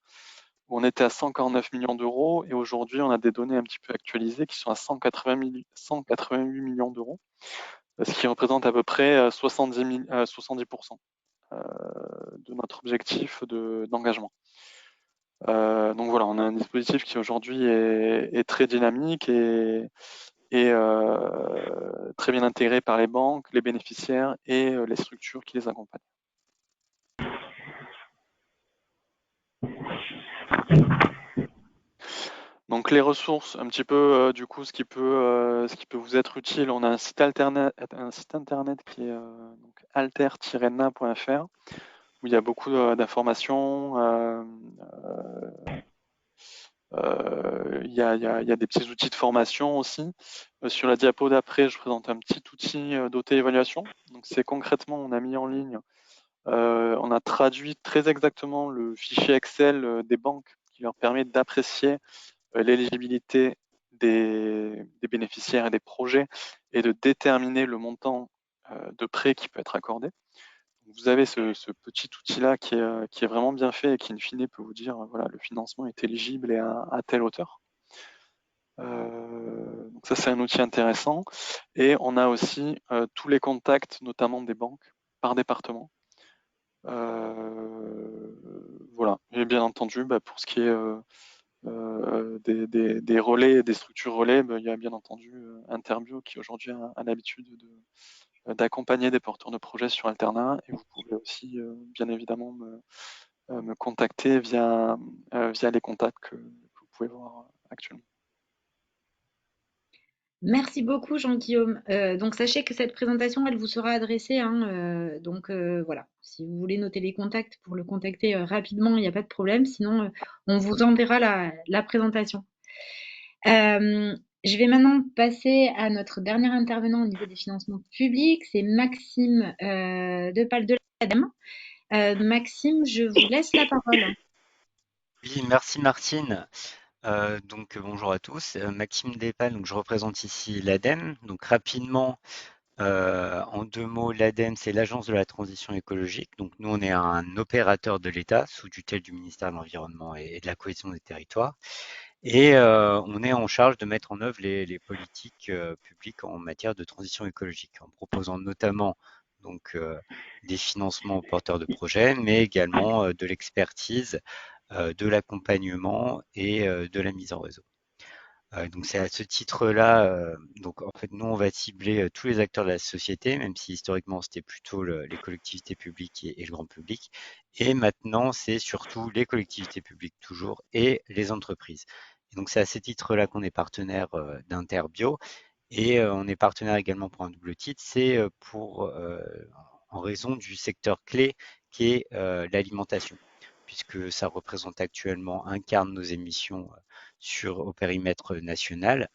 où on était à 149 millions d'euros, et aujourd'hui on a des données un petit peu actualisées qui sont à 188 millions d'euros, ce qui représente à peu près 70% de notre objectif d'engagement. Donc voilà, on a un dispositif qui aujourd'hui est très dynamique et très bien intégré par les banques, les bénéficiaires et les structures qui les accompagnent. Donc les ressources, un petit peu du coup ce qui peut vous être utile, on a un site internet qui est donc alter-na.fr où il y a beaucoup d'informations. Il y a des petits outils de formation aussi. Sur la diapo d'après, je présente un petit outil d'auto-évaluation. Donc c'est concrètement, on a mis en ligne, on a traduit très exactement le fichier Excel des banques qui leur permet d'apprécier l'éligibilité des bénéficiaires et des projets et de déterminer le montant de prêt qui peut être accordé. Vous avez ce petit outil-là qui est vraiment bien fait et qui, in fine, peut vous dire voilà, le financement est éligible et à telle hauteur. Donc ça, c'est un outil intéressant. Et on a aussi tous les contacts, notamment des banques, par département. Voilà. Et bien entendu, pour ce qui est des relais et des structures relais, il y a bien entendu Interbio qui aujourd'hui a l'habitude d'accompagner des porteurs de projets sur Alternat, et vous pouvez aussi bien évidemment me contacter via les contacts que vous pouvez voir actuellement. Merci beaucoup, Jean-Guillaume. Donc, sachez que cette présentation, elle vous sera adressée, hein, voilà, si vous voulez noter les contacts pour le contacter rapidement, il n'y a pas de problème. Sinon, on vous enverra la présentation. Je vais maintenant passer à notre dernier intervenant au niveau des financements publics. C'est Maxime Depal de l'ADEME. Maxime, je vous laisse la parole. Oui, merci Martine. Donc bonjour à tous. Maxime Despal, donc je représente ici l'ADEME. Donc rapidement, en deux mots, l'ADEME, c'est l'Agence de la transition écologique. Donc nous, on est un opérateur de l'État sous tutelle du ministère de l'Environnement et de la cohésion des territoires. Et on est en charge de mettre en œuvre les politiques publiques en matière de transition écologique, en proposant notamment donc des financements aux porteurs de projets, mais également de l'expertise, de l'accompagnement et de la mise en réseau. Donc c'est à ce titre-là, donc en fait nous on va cibler tous les acteurs de la société, même si historiquement c'était plutôt les collectivités publiques et le grand public. Et maintenant c'est surtout les collectivités publiques toujours et les entreprises. Et donc c'est à ce titre-là qu'on est partenaire d'Interbio et on est partenaire également pour un double titre, c'est en raison du secteur clé qui est l'alimentation, puisque ça représente actuellement un quart de nos émissions au périmètre national.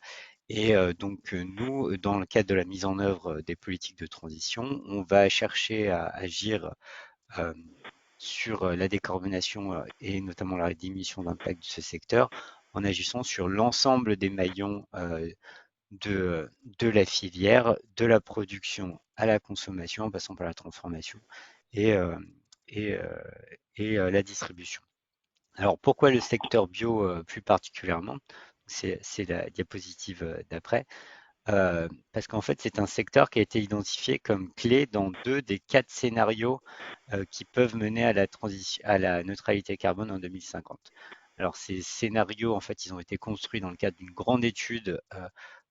Et donc nous, dans le cadre de la mise en œuvre des politiques de transition, on va chercher à agir euh, sur la décarbonation et notamment la diminution d'impact de ce secteur en agissant sur l'ensemble des maillons de la filière, de la production à la consommation, en passant par la transformation et, euh, et, euh, la distribution. Alors pourquoi le secteur bio plus particulièrement? C'est la diapositive d'après. Parce qu'en fait, c'est un secteur qui a été identifié comme clé dans 2 des 4 scénarios qui peuvent mener à la neutralité carbone en 2050. Alors ces scénarios, en fait, ils ont été construits dans le cadre d'une grande étude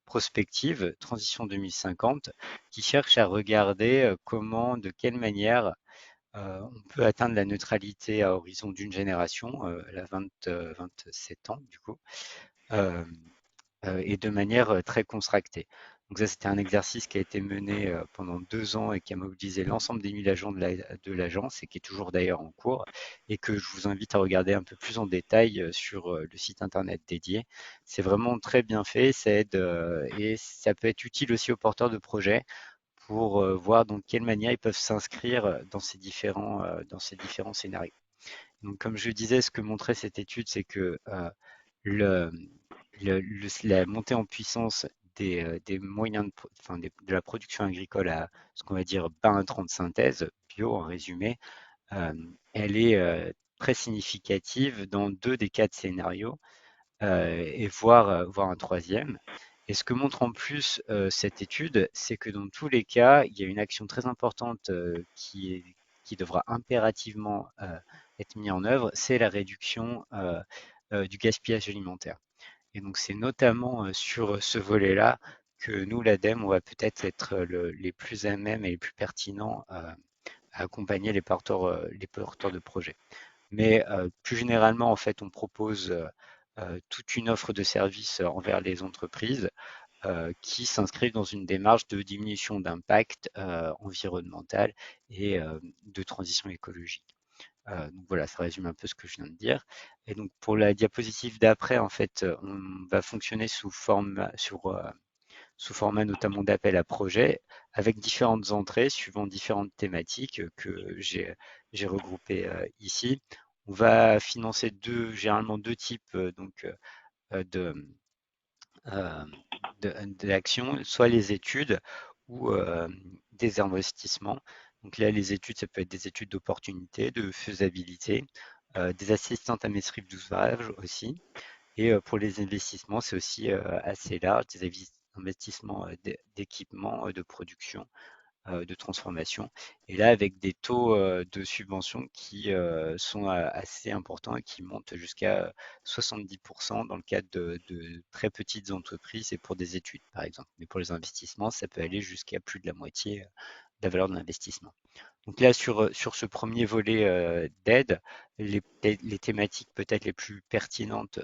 prospective, Transition 2050, qui cherche à regarder comment, de quelle manière on peut atteindre la neutralité à horizon d'une génération, la 27 ans du coup, euh, et de manière très contractée. Donc ça, c'était un exercice qui a été mené pendant 2 ans et qui a mobilisé l'ensemble des 1000 agents de l'agence et qui est toujours d'ailleurs en cours et que je vous invite à regarder un peu plus en détail sur le site internet dédié. C'est vraiment très bien fait, ça aide et ça peut être utile aussi aux porteurs de projets pour voir dans quelle manière ils peuvent s'inscrire dans ces différents scénarios. Donc, comme je disais, ce que montrait cette étude, c'est que le, la montée en puissance des moyens de la production agricole à ce qu'on va dire bas intrants de synthèse, bio en résumé, euh, elle est très significative dans 2 des 4 scénarios et voire un troisième. Et ce que montre en plus cette étude, c'est que dans tous les cas, il y a une action très importante qui devra impérativement être mise en œuvre, c'est la réduction du gaspillage alimentaire. Et donc c'est notamment sur ce volet-là que nous, l'ADEME, on va peut-être être les plus à même et les plus pertinents à accompagner les porteurs de projets. Mais plus généralement, en fait, on propose toute une offre de services envers les entreprises qui s'inscrivent dans une démarche de diminution d'impact environnemental et de transition écologique. Donc voilà, ça résume un peu ce que je viens de dire. Et donc pour la diapositive d'après, en fait, on va fonctionner sous format notamment d'appel à projet, avec différentes entrées suivant différentes thématiques que j'ai regroupées ici. On va financer généralement 2 types de, euh, d'actions, soit les études ou des investissements. Donc là, les études, ça peut être des études d'opportunité, de faisabilité, des assistantes à maîtrise d'ouvrage aussi. Et pour les investissements, c'est aussi assez large, des investissements d'équipement, de production de transformation. Et là, avec des taux de subvention qui sont assez importants et qui montent jusqu'à 70% dans le cadre de très petites entreprises et pour des études, par exemple. Mais pour les investissements, ça peut aller jusqu'à plus de la moitié de la valeur de l'investissement. Donc là, sur ce premier volet d'aide, les thématiques peut-être les plus pertinentes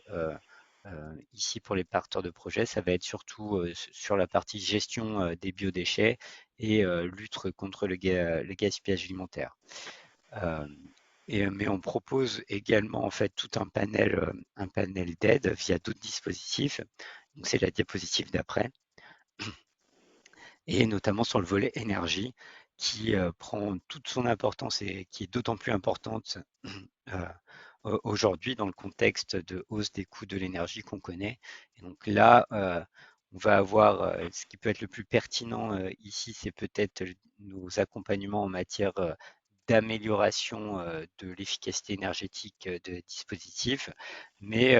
ici pour les porteurs de projets, ça va être surtout sur la partie gestion des biodéchets et lutte contre le gaspillage alimentaire. Mais on propose également en fait tout un panel d'aide via d'autres dispositifs. Donc c'est la diapositive d'après, et notamment sur le volet énergie qui prend toute son importance et qui est d'autant plus importante aujourd'hui dans le contexte de hausse des coûts de l'énergie qu'on connaît. Et donc là, on va avoir ce qui peut être le plus pertinent ici, c'est peut-être nos accompagnements en matière d'amélioration de l'efficacité énergétique de dispositifs, mais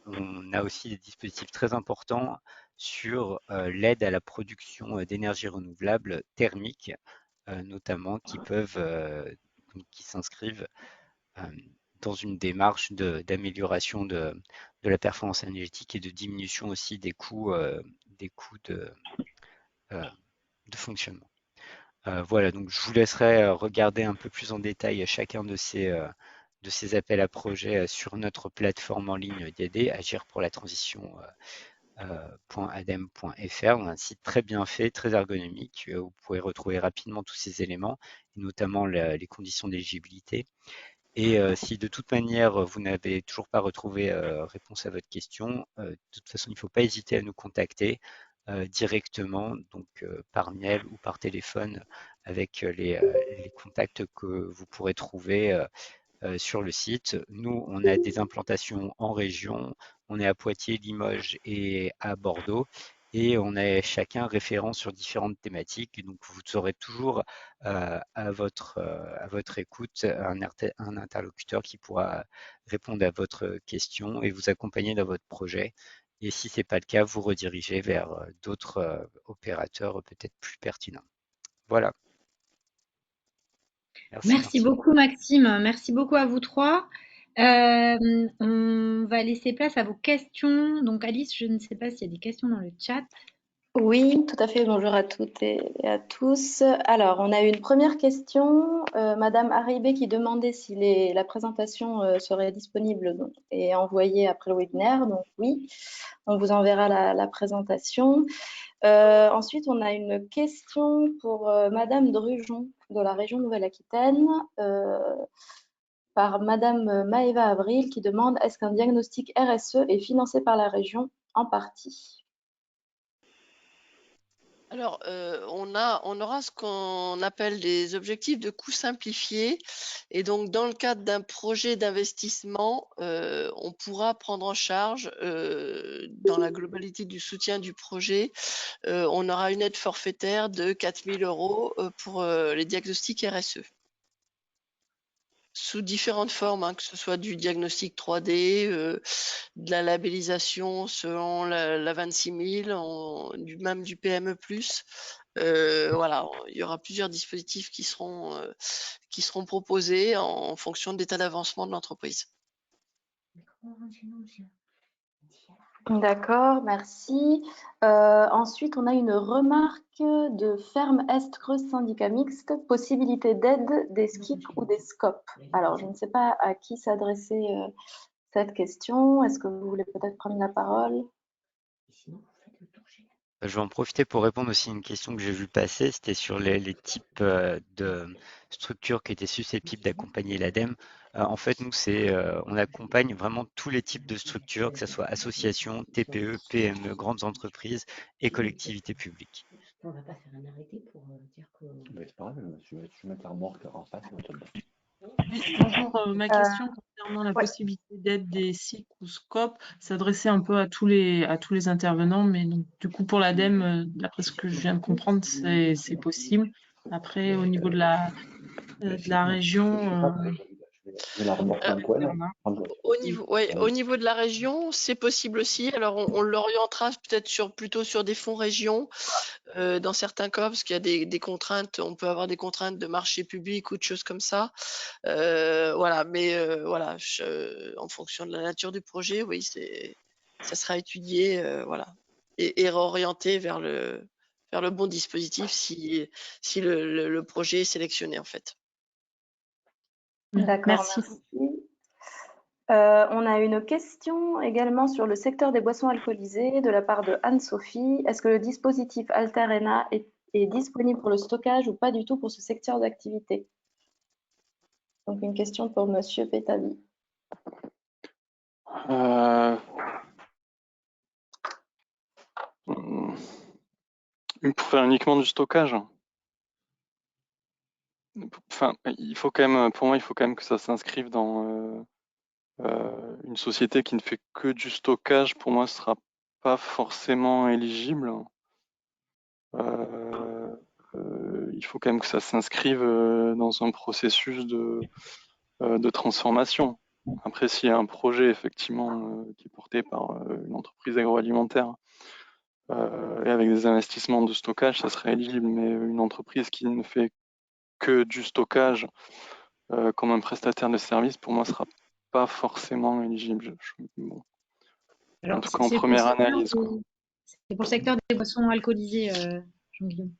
on a aussi des dispositifs très importants sur l'aide à la production d'énergie renouvelable thermique, notamment qui s'inscrivent dans une démarche d'amélioration de la performance énergétique et de diminution aussi des coûts de fonctionnement. Voilà, donc je vous laisserai regarder un peu plus en détail chacun de ces appels à projets sur notre plateforme en ligne d'IAD, Agir pour la transition .adem.fr, un site très bien fait, très ergonomique, où vous pouvez retrouver rapidement tous ces éléments, et notamment les conditions d'éligibilité. Et si de toute manière vous n'avez toujours pas retrouvé réponse à votre question, de toute façon il ne faut pas hésiter à nous contacter directement, donc par mail ou par téléphone, avec les contacts que vous pourrez trouver sur le site. Nous, on a des implantations en région, on est à Poitiers, Limoges et à Bordeaux, et on est chacun référent sur différentes thématiques. Donc, vous aurez toujours à votre écoute un interlocuteur qui pourra répondre à votre question et vous accompagner dans votre projet. Et si ce n'est pas le cas, vous rediriger vers d'autres opérateurs peut-être plus pertinents. Voilà. Merci, Merci Martine. beaucoup, Maxime. Merci beaucoup à vous trois. On va laisser place à vos questions. Donc, Alice, je ne sais pas s'il y a des questions dans le chat. Oui, tout à fait. Bonjour à toutes et à tous. Alors, on a eu une première question, Madame Haribé qui demandait si la présentation serait disponible et envoyée après le webinaire. Donc oui, on vous enverra la présentation. Ensuite, on a une question pour Madame Drujon de la région Nouvelle-Aquitaine par Madame Maëva Avril qui demande: est-ce qu'un diagnostic RSE est financé par la région en partie? Alors, on aura ce qu'on appelle des objectifs de coûts simplifiés. Et donc, dans le cadre d'un projet d'investissement, on pourra prendre en charge, dans la globalité du soutien du projet, on aura une aide forfaitaire de 4 000 € pour les diagnostics RSE. Sous différentes formes, hein, que ce soit du diagnostic 3D, de la labellisation selon la 26 000, même du PME+. Voilà, il y aura plusieurs dispositifs qui seront proposés en fonction de l'état d'avancement de l'entreprise. D'accord, merci. Ensuite, on a une remarque de Ferme Est Creuse Syndicat Mixte, possibilité d'aide des SCIP ou des SCOP. Alors, je ne sais pas à qui s'adresser cette question. Est-ce que vous voulez peut-être prendre la parole? Je vais en profiter pour répondre aussi à une question que j'ai vue passer. C'était sur les types de structures qui étaient susceptibles d'accompagner l'ADEME. En fait, nous, on accompagne vraiment tous les types de structures, que ce soit associations, TPE, PME, grandes entreprises et collectivités publiques. On va pas faire un arrêté pour dire que. C'est pas grave, je vais mettre la remorque en face. Oui, bonjour, ma question concernant la possibilité d'aide des SIC ou SCOP s'adressait un peu à tous les intervenants, mais donc, du coup pour l'ADEME, d'après ce que je viens de comprendre, c'est possible. Après, au niveau de la région, Je la remorque Alors, en quoi, là? au niveau de la région, c'est possible aussi. Alors, on l'orientera peut-être plutôt sur des fonds régions, dans certains cas, parce qu'il y a des contraintes, on peut avoir des contraintes de marché public ou de choses comme ça. Voilà, mais voilà, en fonction de la nature du projet, oui, ça sera étudié, voilà, et réorienté vers le bon dispositif si le projet est sélectionné en fait. D'accord, Merci. merci. On a une question également sur le secteur des boissons alcoolisées de la part de Anne-Sophie. Est-ce que le dispositif Alterena est disponible pour le stockage ou pas du tout pour ce secteur d'activité? Donc une question pour Monsieur Pétabi. Pour faire uniquement du stockage. Enfin, il faut quand même, pour moi, il faut quand même que ça s'inscrive dans une société qui ne fait que du stockage. Pour moi, ce sera pas forcément éligible. Il faut quand même que ça s'inscrive dans un processus de transformation. Après, s'il y a un projet effectivement qui est porté par une entreprise agroalimentaire et avec des investissements de stockage, ça serait éligible. Mais une entreprise qui ne fait que du stockage comme un prestataire de service, pour moi, ne sera pas forcément éligible. Bon. En Alors, tout cas, en c'est pour première analyse, quoi. c'est pour le secteur des boissons alcoolisées, Jean-Guillaume.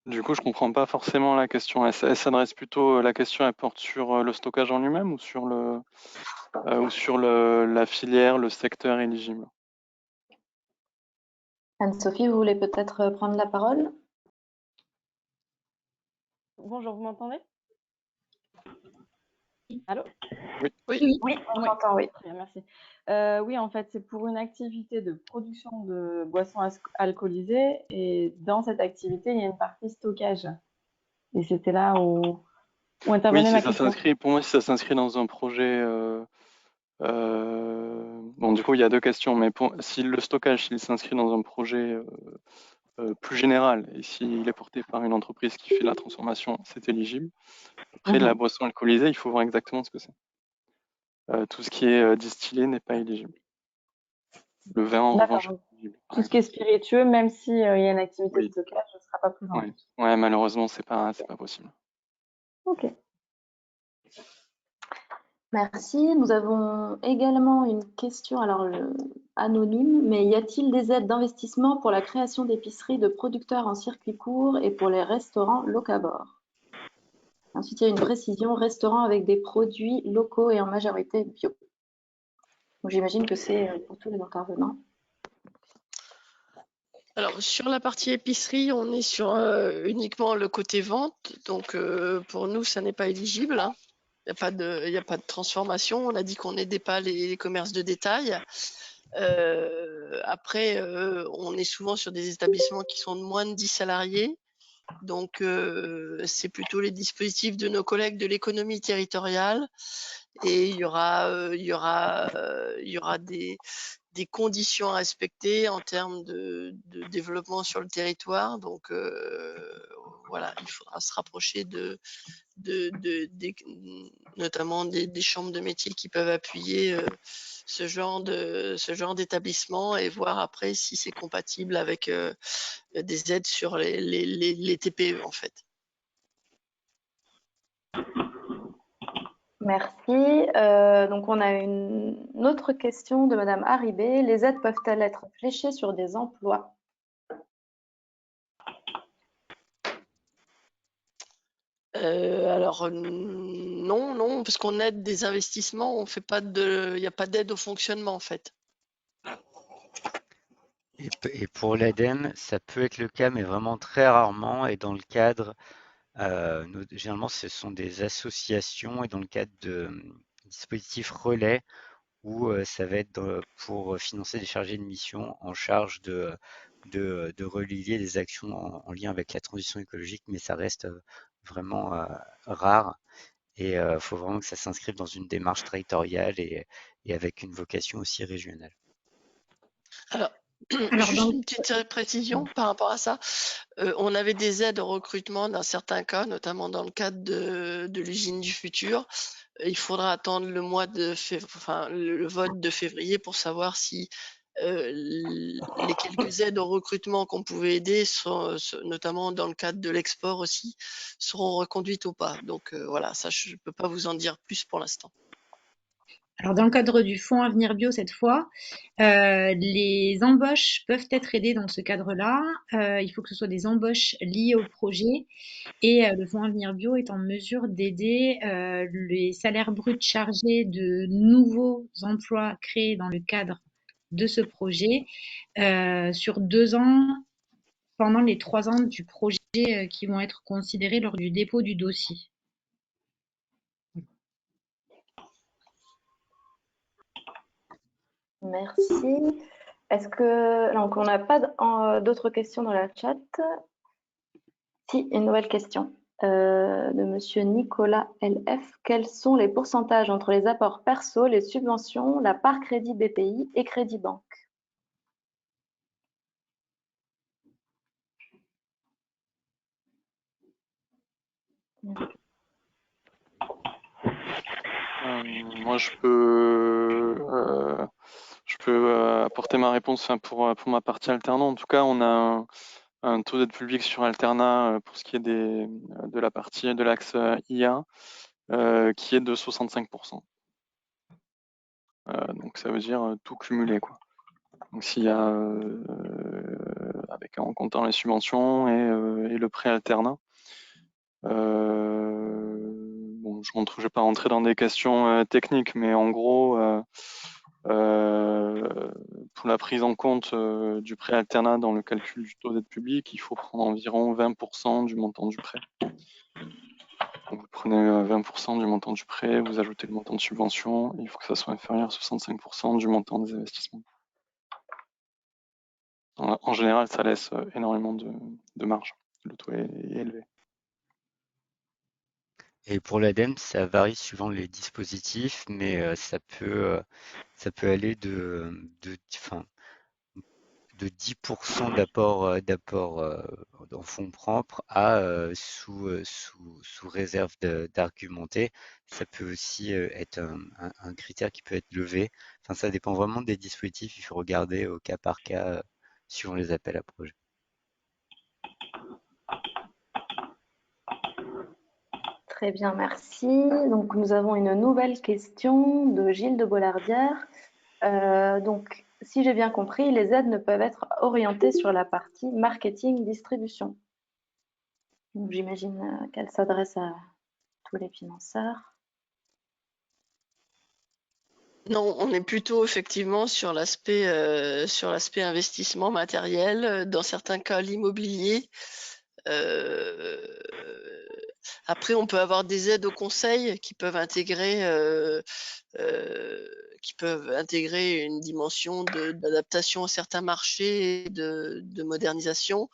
Du coup, je comprends pas forcément la question. Elle s'adresse plutôt, la question, elle porte sur le stockage en lui-même ou sur la filière, le secteur éligible? Anne-Sophie, vous voulez peut-être prendre la parole? Bonjour, vous m'entendez? Allô? Oui. Oui, on t'entend, oui. Très bien, merci. Oui, en fait, c'est pour une activité de production de boissons alcoolisées et dans cette activité, il y a une partie stockage. Et c'était là où Oui, intervenait ma si ça question. s'inscrit, pour moi, si ça s'inscrit dans un projet, bon, du coup, il y a deux questions, mais si le stockage, s'il s'inscrit dans un projet plus général et s'il est porté par une entreprise qui fait la transformation, c'est éligible. Après, la boisson alcoolisée, il faut voir exactement ce que c'est. Tout ce qui est distillé n'est pas éligible. Le vin, en revanche, D'accord. est éligible. Tout ce qui est spiritueux, même s'il y a une activité Oui. de stockage, ne sera pas pris en compte. Ouais, malheureusement, c'est pas possible. Ok. Merci. Nous avons également une question, alors anonyme, mais y a-t-il des aides d'investissement pour la création d'épiceries de producteurs en circuit court et pour les restaurants locavores? Ensuite, il y a une précision, restaurant avec des produits locaux et en majorité bio. Donc, j'imagine que c'est pour tous les intervenants. Alors, sur la partie épicerie, on est sur uniquement le côté vente. Donc, pour nous, ça n'est pas éligible, hein. Il n'y a pas de transformation. On a dit qu'on n'aidait pas les commerces de détail. Après, on est souvent sur des établissements qui sont de moins de 10 salariés. Donc, c'est plutôt les dispositifs de nos collègues de l'économie territoriale. Et il y aura des conditions à respecter en termes de développement sur le territoire. Donc, voilà, il faudra se rapprocher notamment des chambres de métiers qui peuvent appuyer ce genre d'établissement et voir après si c'est compatible avec des aides sur les TPE en fait. Merci. Donc, on a une autre question de Madame Haribé. Les aides peuvent-elles être fléchées sur des emplois? Alors non, parce qu'on aide des investissements, on fait pas il n'y a pas d'aide au fonctionnement en fait. Et pour l'ADEME, ça peut être le cas, mais vraiment très rarement. Et dans le cadre, généralement, ce sont des associations et dans le cadre de dispositifs relais où ça va être pour financer des chargés de mission en charge de relier des actions en lien avec la transition écologique, mais ça reste vraiment rare. Et il faut vraiment que ça s'inscrive dans une démarche territoriale et avec une vocation aussi régionale. Alors, Alors, Juste dans une petite précision par rapport à ça. On avait des aides au recrutement dans certains cas, notamment dans le cadre de l'usine du futur. Il faudra attendre le mois de le vote de février pour savoir si les quelques aides au recrutement qu'on pouvait aider, notamment dans le cadre de l'export aussi, seront reconduites ou pas. Donc voilà, ça je ne peux pas vous en dire plus pour l'instant. Alors, dans le cadre du fonds Avenir Bio, cette fois, les embauches peuvent être aidées dans ce cadre-là. Il faut que ce soit des embauches liées au projet. Et le fonds Avenir Bio est en mesure d'aider les salaires bruts chargés de nouveaux emplois créés dans le cadre de ce projet sur 2 ans, pendant les 3 ans du projet qui vont être considérés lors du dépôt du dossier. Merci. Est-ce que donc on n'a pas d'autres questions dans la chat? Si, une nouvelle question de Monsieur Nicolas LF. Quels sont les pourcentages entre les apports perso, les subventions, la part crédit BPI et crédit banque? Moi, je peux apporter ma réponse pour ma partie alternant. En tout cas, on a un taux d'aide publique sur alternat pour ce qui est de la partie de l'axe IA qui est de 65%. Donc ça veut dire tout cumulé, quoi. Donc s'il y a en comptant les subventions et le prêt alternat. Bon, je ne vais pas rentrer dans des questions techniques, mais en gros, pour la prise en compte du prêt alternat dans le calcul du taux d'aide publique, il faut prendre environ 20% du montant du prêt. Donc vous prenez 20% du montant du prêt, vous ajoutez le montant de subvention, et il faut que ça soit inférieur à 65% du montant des investissements. En général, ça laisse énormément de marge. Le taux est élevé. Et pour l'ADEME, ça varie suivant les dispositifs, mais ça peut aller de 10% d'apport en fonds propres à sous réserve d'argumenter. Ça peut aussi être un critère qui peut être levé. Enfin, ça dépend vraiment des dispositifs. Il faut regarder au cas par cas suivant les appels à projets. Très bien, merci. Donc, nous avons une nouvelle question de Gilles de Bollardière. Donc, si j'ai bien compris, les aides ne peuvent être orientées sur la partie marketing-distribution. Donc, j'imagine qu'elle s'adresse à tous les financeurs. Non, on est plutôt effectivement sur l'aspect investissement matériel, dans certains cas l'immobilier. Après, on peut avoir des aides au conseil qui peuvent intégrer une dimension d'adaptation à certains marchés, de modernisation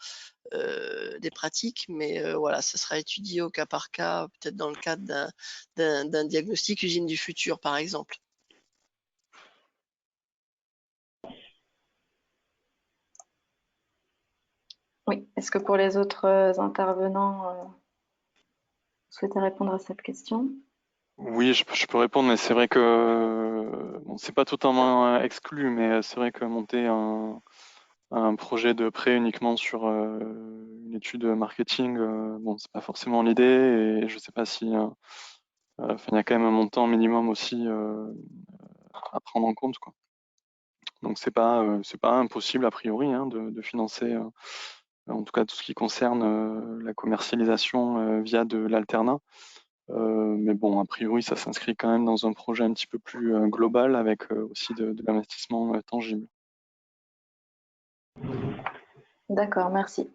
des pratiques, mais voilà, ça sera étudié au cas par cas, peut-être dans le cadre d'un diagnostic usine du futur, par exemple. Oui, est-ce que pour les autres intervenants, vous souhaitez répondre à cette question? Oui, je peux répondre, mais c'est vrai que bon, c'est pas totalement exclu, mais c'est vrai que monter un projet de prêt uniquement sur une étude marketing, bon, c'est pas forcément l'idée, et je sais pas si il y a quand même un montant minimum aussi à prendre en compte, quoi. Donc c'est pas impossible a priori hein, de financer en tout cas tout ce qui concerne la commercialisation via de l'alternat. Mais bon, a priori, ça s'inscrit quand même dans un projet un petit peu plus global avec aussi de l'investissement tangible. D'accord, merci.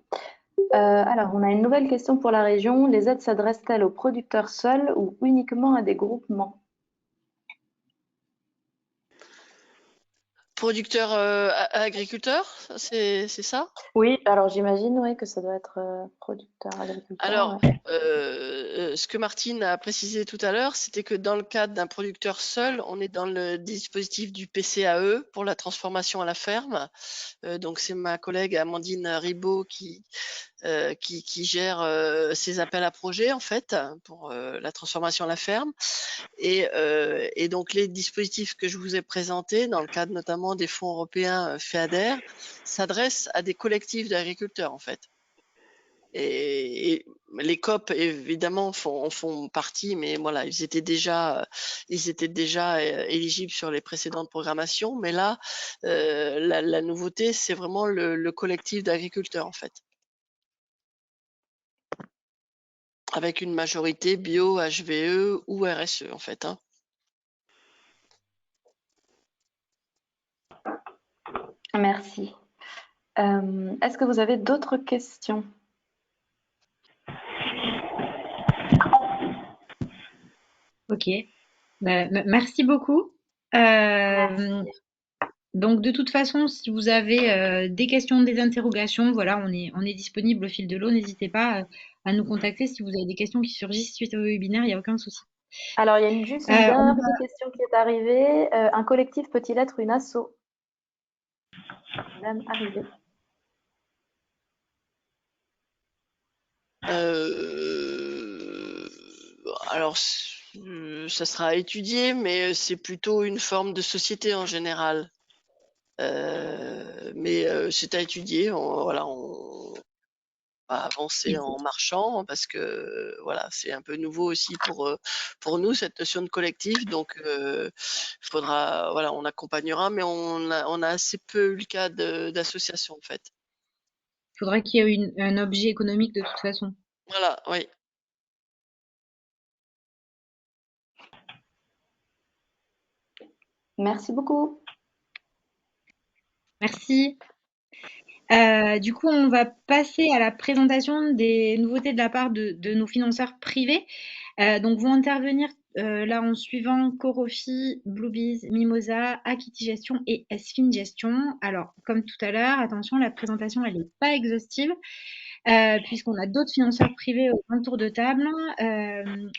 Alors, on a une nouvelle question pour la région. Les aides s'adressent-elles aux producteurs seuls ou uniquement à des groupements? producteurs agriculteurs, c'est ça? Oui, alors j'imagine oui, que ça doit être producteur, agriculteur. Alors, Ouais. ce que Martine a précisé tout à l'heure, c'était que dans le cadre d'un producteur seul, on est dans le dispositif du PCAE pour la transformation à la ferme. Donc, c'est ma collègue Amandine Ribaud qui gère ces appels à projets en fait pour la transformation à la ferme. Et donc les dispositifs que je vous ai présentés dans le cadre notamment des fonds européens FEADER s'adressent à des collectifs d'agriculteurs en fait. Et les COP évidemment en font partie, mais voilà, ils étaient déjà éligibles sur les précédentes programmations, mais là la nouveauté c'est vraiment le collectif d'agriculteurs en fait, avec une majorité bio, HVE ou RSE en fait, hein. Merci. Est-ce que vous avez d'autres questions? Ok. Merci beaucoup. Donc de toute façon, si vous avez des questions, des interrogations, voilà, on est disponible au fil de l'eau. N'hésitez pas à nous contacter si vous avez des questions qui surgissent suite au webinaire, il n'y a aucun souci. Alors, il y a juste une dernière petite question qui est arrivée. Un collectif peut-il être une asso? Madame Arrivé. Alors, ça sera à étudier, mais c'est plutôt une forme de société en général. Mais c'est à étudier. On va avancer en marchant parce que voilà, c'est un peu nouveau aussi pour nous cette notion de collectif. Donc, faudra, voilà, on accompagnera, mais on a assez peu eu le cas d'association en fait. Il faudra qu'il y ait un objet économique de toute façon. Voilà, oui. Merci beaucoup. Merci. Du coup, on va passer à la présentation des nouveautés de la part de nos financeurs privés. Donc, vont intervenir là en suivant Corofi, Bluebees, Mimosa, Akiti Gestion et Sfin Gestion. Alors, comme tout à l'heure, attention, la présentation, elle n'est pas exhaustive. Puisqu'on a d'autres financeurs privés au tour de table.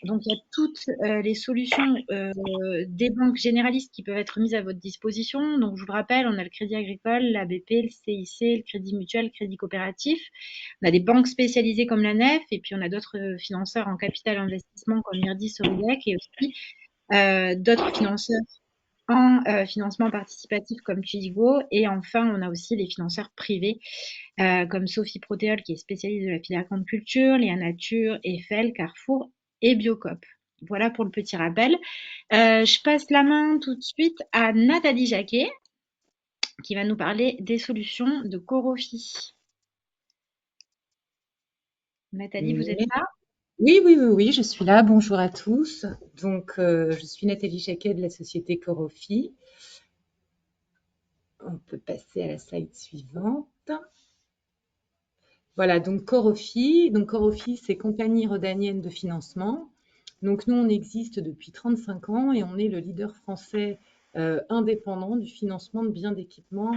Donc, il y a toutes les solutions des banques généralistes qui peuvent être mises à votre disposition. Donc, je vous le rappelle, on a le Crédit Agricole, la BP, le CIC, le Crédit Mutuel, le Crédit Coopératif. On a des banques spécialisées comme la Nef, et puis on a d'autres financeurs en capital investissement comme IRDI, Soridec, et aussi d'autres financeurs en financement participatif comme Tudigo. Et enfin, on a aussi les financeurs privés comme Sophie Protéol qui est spécialiste de la filière grande culture, Léa Nature, Eiffel, Carrefour et Biocop. Voilà pour le petit rappel. Je passe la main tout de suite à Nathalie Jacquet qui va nous parler des solutions de Corofi. Nathalie, vous êtes là? Oui, je suis là. Bonjour à tous. Donc, je suis Nathalie Jacquet de la société Corofi. On peut passer à la slide suivante. Voilà, donc Corofi. Donc, Corofi, c'est Compagnie Rhodanienne de Financement. Donc, nous, on existe depuis 35 ans et on est le leader français indépendant du financement de biens d'équipement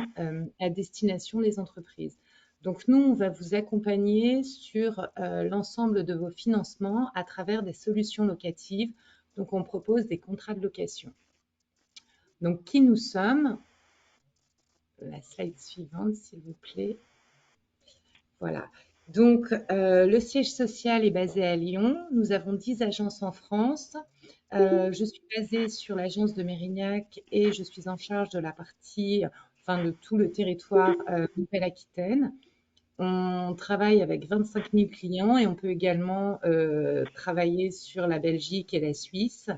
à destination des entreprises. Donc, nous, on va vous accompagner sur l'ensemble de vos financements à travers des solutions locatives. Donc, on propose des contrats de location. Donc, qui nous sommes? La slide suivante, s'il vous plaît. Voilà. Donc, le siège social est basé à Lyon. Nous avons 10 agences en France. Je suis basée sur l'agence de Mérignac et je suis en charge de la partie, enfin de tout le territoire Nouvelle-Aquitaine. On travaille avec 25 000 clients et on peut également travailler sur la Belgique et la Suisse.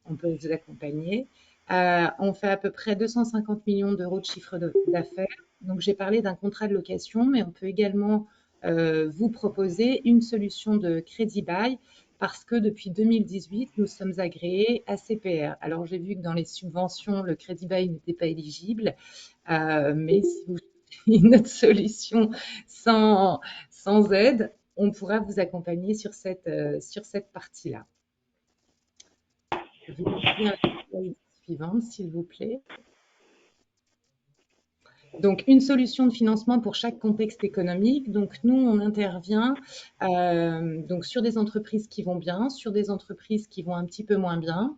On peut vous accompagner. On fait à peu près 250 millions d'euros de chiffre d'affaires. Donc, j'ai parlé d'un contrat de location, mais on peut également vous proposer une solution de crédit bail parce que depuis 2018, nous sommes agréés à CPR. Alors, j'ai vu que dans les subventions, le crédit bail n'était pas éligible, mais si vous une autre solution sans aide, on pourra vous accompagner sur cette partie-là. Je vais ouvrir la slide suivante, s'il vous plaît. Donc, une solution de financement pour chaque contexte économique. Donc, nous, on intervient donc sur des entreprises qui vont bien, sur des entreprises qui vont un petit peu moins bien.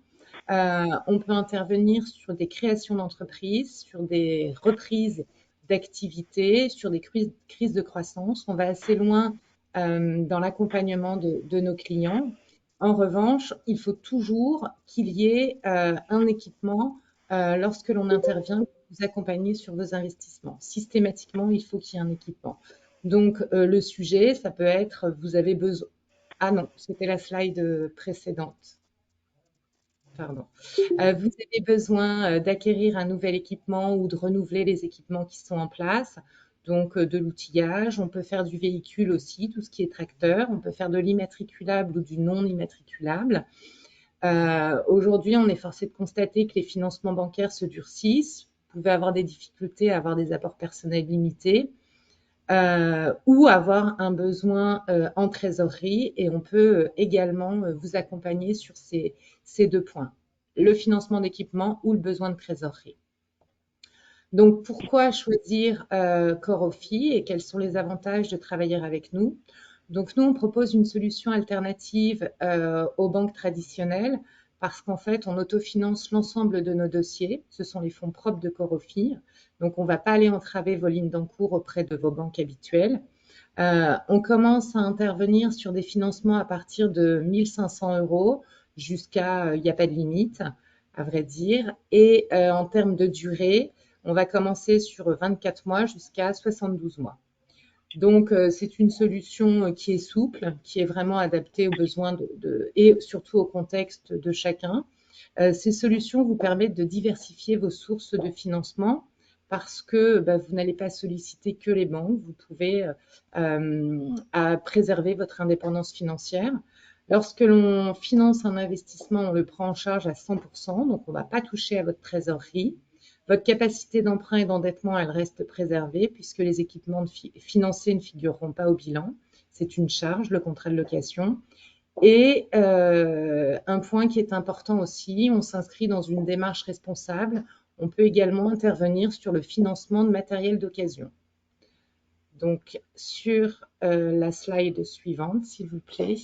On peut intervenir sur des créations d'entreprises, sur des reprises d'activités, sur des crises de croissance. On va assez loin dans l'accompagnement de nos clients. En revanche, il faut toujours qu'il y ait un équipement lorsque l'on intervient pour vous accompagner sur vos investissements. Systématiquement, il faut qu'il y ait un équipement. Donc, le sujet, ça peut être, vous avez besoin… Ah non, c'était la slide précédente. Pardon. Vous avez besoin d'acquérir un nouvel équipement ou de renouveler les équipements qui sont en place. Donc, de l'outillage. On peut faire du véhicule aussi, tout ce qui est tracteur. On peut faire de l'immatriculable ou du non immatriculable. Aujourd'hui, on est forcé de constater que les financements bancaires se durcissent. Vous pouvez avoir des difficultés à avoir des apports personnels limités ou avoir un besoin en trésorerie. Et on peut également vous accompagner sur ces deux points, le financement d'équipement ou le besoin de trésorerie. Donc, pourquoi choisir Corofi et quels sont les avantages de travailler avec nous? Donc, nous, on propose une solution alternative aux banques traditionnelles parce qu'en fait, on autofinance l'ensemble de nos dossiers. Ce sont les fonds propres de Corofi. Donc, on ne va pas aller entraver vos lignes d'encours auprès de vos banques habituelles. On commence à intervenir sur des financements à partir de 1 500 € jusqu'à, il n'y a pas de limite, à vrai dire. Et en termes de durée, on va commencer sur 24 mois jusqu'à 72 mois. Donc, c'est une solution qui est souple, qui est vraiment adaptée aux besoins et surtout au contexte de chacun. Ces solutions vous permettent de diversifier vos sources de financement parce que vous n'allez pas solliciter que les banques. Vous pouvez préserver votre indépendance financière. Lorsque l'on finance un investissement, on le prend en charge à 100%, donc on ne va pas toucher à votre trésorerie. Votre capacité d'emprunt et d'endettement, elle reste préservée puisque les équipements financés ne figureront pas au bilan. C'est une charge, le contrat de location. Et un point qui est important aussi, on s'inscrit dans une démarche responsable. On peut également intervenir sur le financement de matériel d'occasion. Donc, sur la slide suivante, s'il vous plaît.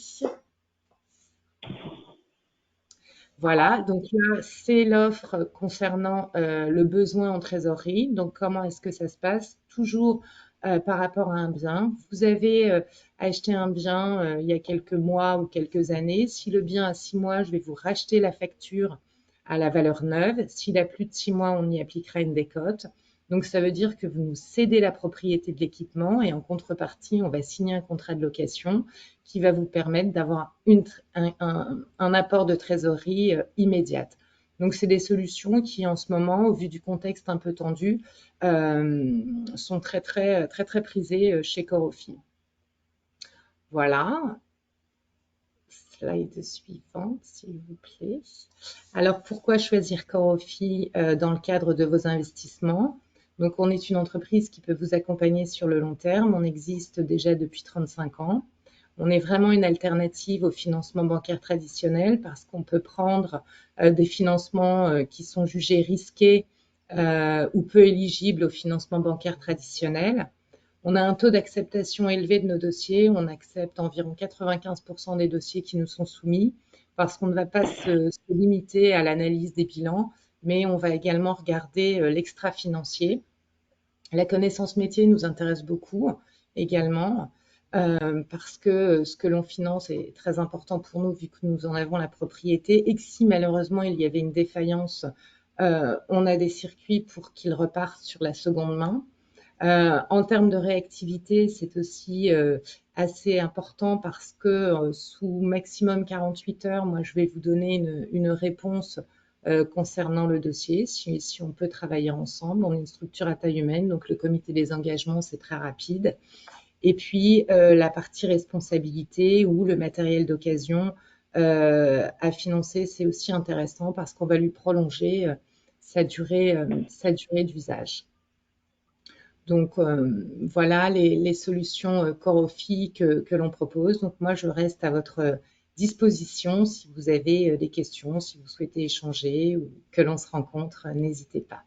Voilà, donc là, c'est l'offre concernant le besoin en trésorerie. Donc, comment est-ce que ça se passe? Toujours par rapport à un bien. Vous avez acheté un bien il y a quelques mois ou quelques années. Si le bien a 6 mois, je vais vous racheter la facture à la valeur neuve. S'il a plus de 6 mois, on y appliquera une décote. Donc, ça veut dire que vous nous cédez la propriété de l'équipement et en contrepartie, on va signer un contrat de location qui va vous permettre d'avoir un apport de trésorerie immédiate. Donc, c'est des solutions qui, en ce moment, au vu du contexte un peu tendu, sont très prisées chez Corofi. Voilà. Slide suivante, s'il vous plaît. Alors, pourquoi choisir Corofi dans le cadre de vos investissements? Donc, on est une entreprise qui peut vous accompagner sur le long terme. On existe déjà depuis 35 ans. On est vraiment une alternative au financement bancaire traditionnel parce qu'on peut prendre des financements qui sont jugés risqués ou peu éligibles au financement bancaire traditionnel. On a un taux d'acceptation élevé de nos dossiers. On accepte environ 95% des dossiers qui nous sont soumis parce qu'on ne va pas se limiter à l'analyse des bilans, mais on va également regarder l'extra-financier. La connaissance métier nous intéresse beaucoup également parce que ce que l'on finance est très important pour nous vu que nous en avons la propriété et que si malheureusement il y avait une défaillance, on a des circuits pour qu'ils repartent sur la seconde main. En termes de réactivité, c'est aussi assez important parce que sous maximum 48 heures, moi je vais vous donner une réponse concernant le dossier, si on peut travailler ensemble. On est une structure à taille humaine, donc le comité des engagements, c'est très rapide. Et puis, la partie responsabilité ou le matériel d'occasion à financer, c'est aussi intéressant parce qu'on va lui prolonger sa durée d'usage. Donc, voilà les solutions Corofi que l'on propose. Donc, moi, je reste à votre disposition si vous avez des questions, si vous souhaitez échanger ou que l'on se rencontre, n'hésitez pas.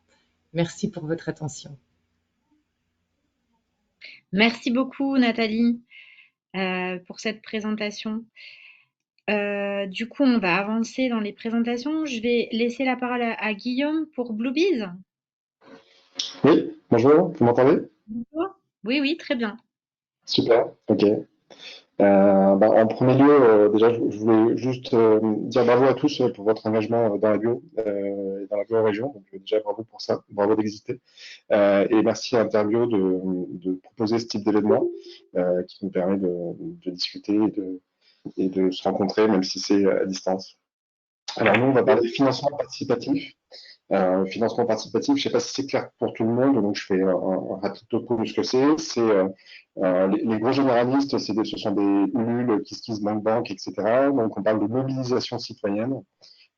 Merci pour votre attention. Merci beaucoup, Nathalie, pour cette présentation. Du coup, on va avancer dans les présentations. Je vais laisser la parole à Guillaume pour Bluebees. Oui, bonjour, vous m'entendez? Bonjour. Oui, oui, très bien. Super, ok. En premier lieu, déjà, je voulais juste dire bravo à tous pour votre engagement dans la bio et dans la bio-région. Donc, déjà, bravo pour ça, bravo d'exister. Et merci à Interbio de proposer ce type d'événement qui nous permet de discuter et de se rencontrer, même si c'est à distance. Alors, nous, on va parler de financement participatif. Financement participatif, je ne sais pas si c'est clair pour tout le monde, donc je fais un rapide topo de ce que c'est. C'est les gros généralistes, ce sont des Ulule, KissKissBankBank, etc. Donc on parle de mobilisation citoyenne,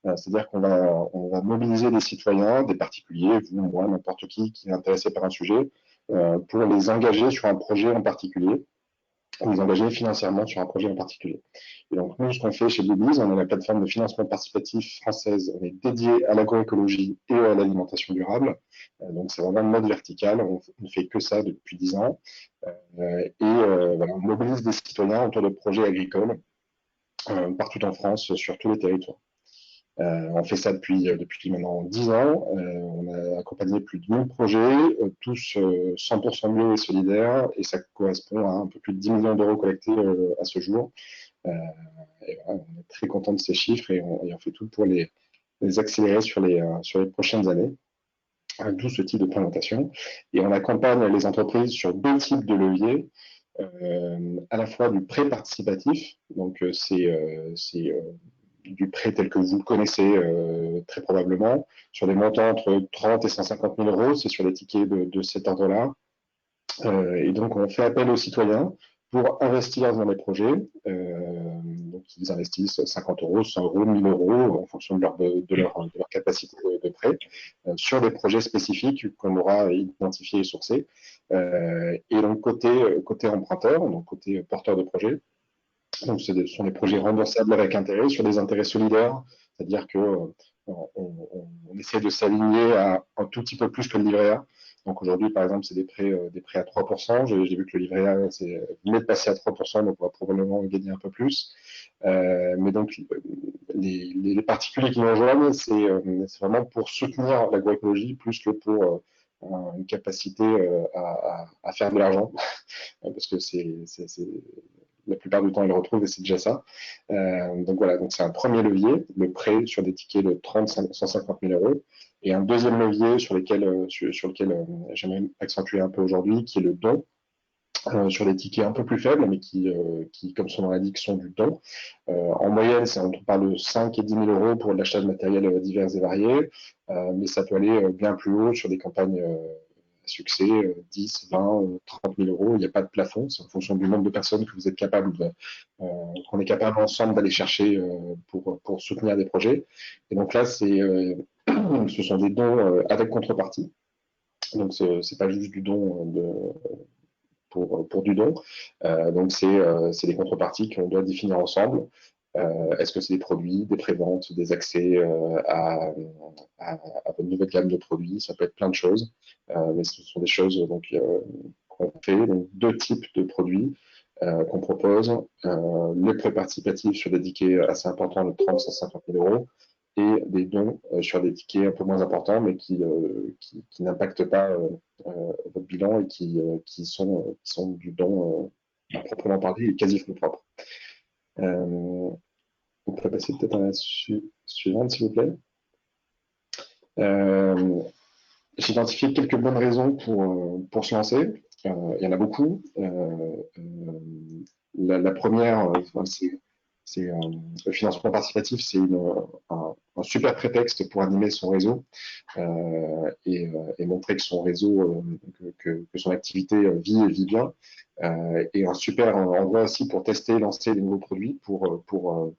c'est-à-dire on va mobiliser des citoyens, des particuliers, vous, moi, n'importe qui est intéressé par un sujet, pour les engager sur un projet en particulier, les engager financièrement sur un projet en particulier. Et donc, nous, ce qu'on fait chez Bluebees, on est la plateforme de financement participatif française. On est dédié à l'agroécologie et à l'alimentation durable. Donc, c'est vraiment le mode vertical. On ne fait que ça depuis 10 ans. Voilà, on mobilise des citoyens autour de projets agricoles partout en France, sur tous les territoires. On fait ça depuis maintenant 10 ans. On a accompagné plus de 1000 projets, tous 100% bio et solidaires, et ça correspond à un peu plus de 10 millions d'euros collectés à ce jour. Et voilà, on est très content de ces chiffres et on fait tout pour les accélérer sur les prochaines années, d'où ce type de présentation. Et on accompagne les entreprises sur deux types de leviers. À la fois du prêt participatif, donc c'est du prêt tel que vous le connaissez très probablement, sur des montants entre 30 et 150 000 euros, c'est sur les tickets de cet ordre-là. Et donc, on fait appel aux citoyens pour investir dans les projets. Donc, ils investissent 50 euros, 100 euros, 1000 euros en fonction de leur capacité de prêt sur des projets spécifiques qu'on aura identifiés et sourcés. Et donc, côté emprunteur, donc côté porteur de projet, donc, ce sont des projets remboursables avec intérêt sur des intérêts solidaires, c'est-à-dire que on essaie de s'aligner à un tout petit peu plus que le livret A. Donc aujourd'hui, par exemple, c'est des prêts à 3%. J'ai vu que le livret A venait de passer à 3%, donc on va probablement gagner un peu plus. Mais donc, les particuliers qui nous rejoignent, c'est vraiment pour soutenir l'agroécologie plus que pour une capacité à faire de l'argent, parce que la plupart du temps, ils le retrouvent et c'est déjà ça. Donc voilà, donc c'est un premier levier, le prêt sur des tickets de 30 150 000 euros. Et un deuxième levier sur lequel j'aimerais accentuer un peu aujourd'hui, qui est le don, sur des tickets un peu plus faibles, mais qui comme son nom l'indique, sont du don. En moyenne, on parle de 5 et 10 000 euros pour l'achat de matériel divers et variés, mais ça peut aller bien plus haut sur des campagnes à succès, 10, 20, 30 000 euros. Il n'y a pas de plafond, c'est en fonction du nombre de personnes que vous êtes capable qu'on est capable ensemble d'aller chercher pour soutenir des projets. Et donc là, ce sont des dons avec contrepartie. Donc c'est pas juste du don pour du don. Donc c'est des contreparties qu'on doit définir ensemble. Est-ce que c'est des produits, des préventes, des accès à votre nouvelle gamme de produits? Ça peut être plein de choses, mais ce sont des choses qu'on fait. Donc, deux types de produits qu'on propose. Le prêt participatif sur des tickets assez importants de 30 150 000 euros et des dons sur des tickets un peu moins importants, mais qui n'impactent pas votre bilan et qui sont du don à proprement parler et quasi fonds propres. On pourrait passer peut-être à la suivante, s'il vous plaît. J'ai identifié quelques bonnes raisons pour se lancer. Il y en a beaucoup. La première, c'est le financement participatif, c'est un super prétexte pour animer son réseau et montrer que son réseau, que son activité vit et vit bien. Et un super endroit aussi pour tester et lancer des nouveaux produits, pour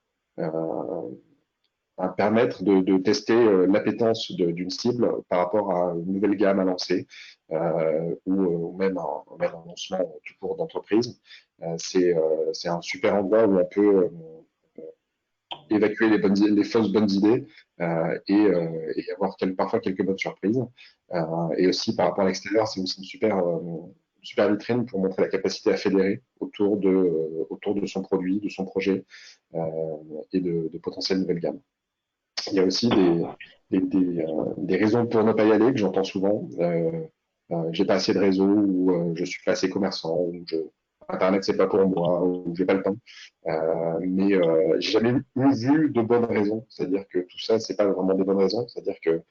permettre de tester l'appétence d'une cible par rapport à une nouvelle gamme à lancer ou même un lancement tout court d'entreprise. C'est un super endroit où on peut évacuer les fausses bonnes idées et avoir parfois quelques bonnes surprises. Et aussi par rapport à l'extérieur, c'est aussi une super super vitrine pour montrer la capacité à fédérer autour de son produit, de son projet et de potentielles nouvelles gammes. Il y a aussi des raisons pour ne pas y aller que j'entends souvent. J'ai pas assez de réseau, ou je suis pas assez commerçant, ou Internet c'est pas pour moi, ou j'ai pas le temps. Mais j'ai jamais vu de bonnes raisons. C'est-à-dire que tout ça, c'est pas vraiment des bonnes raisons. C'est-à-dire que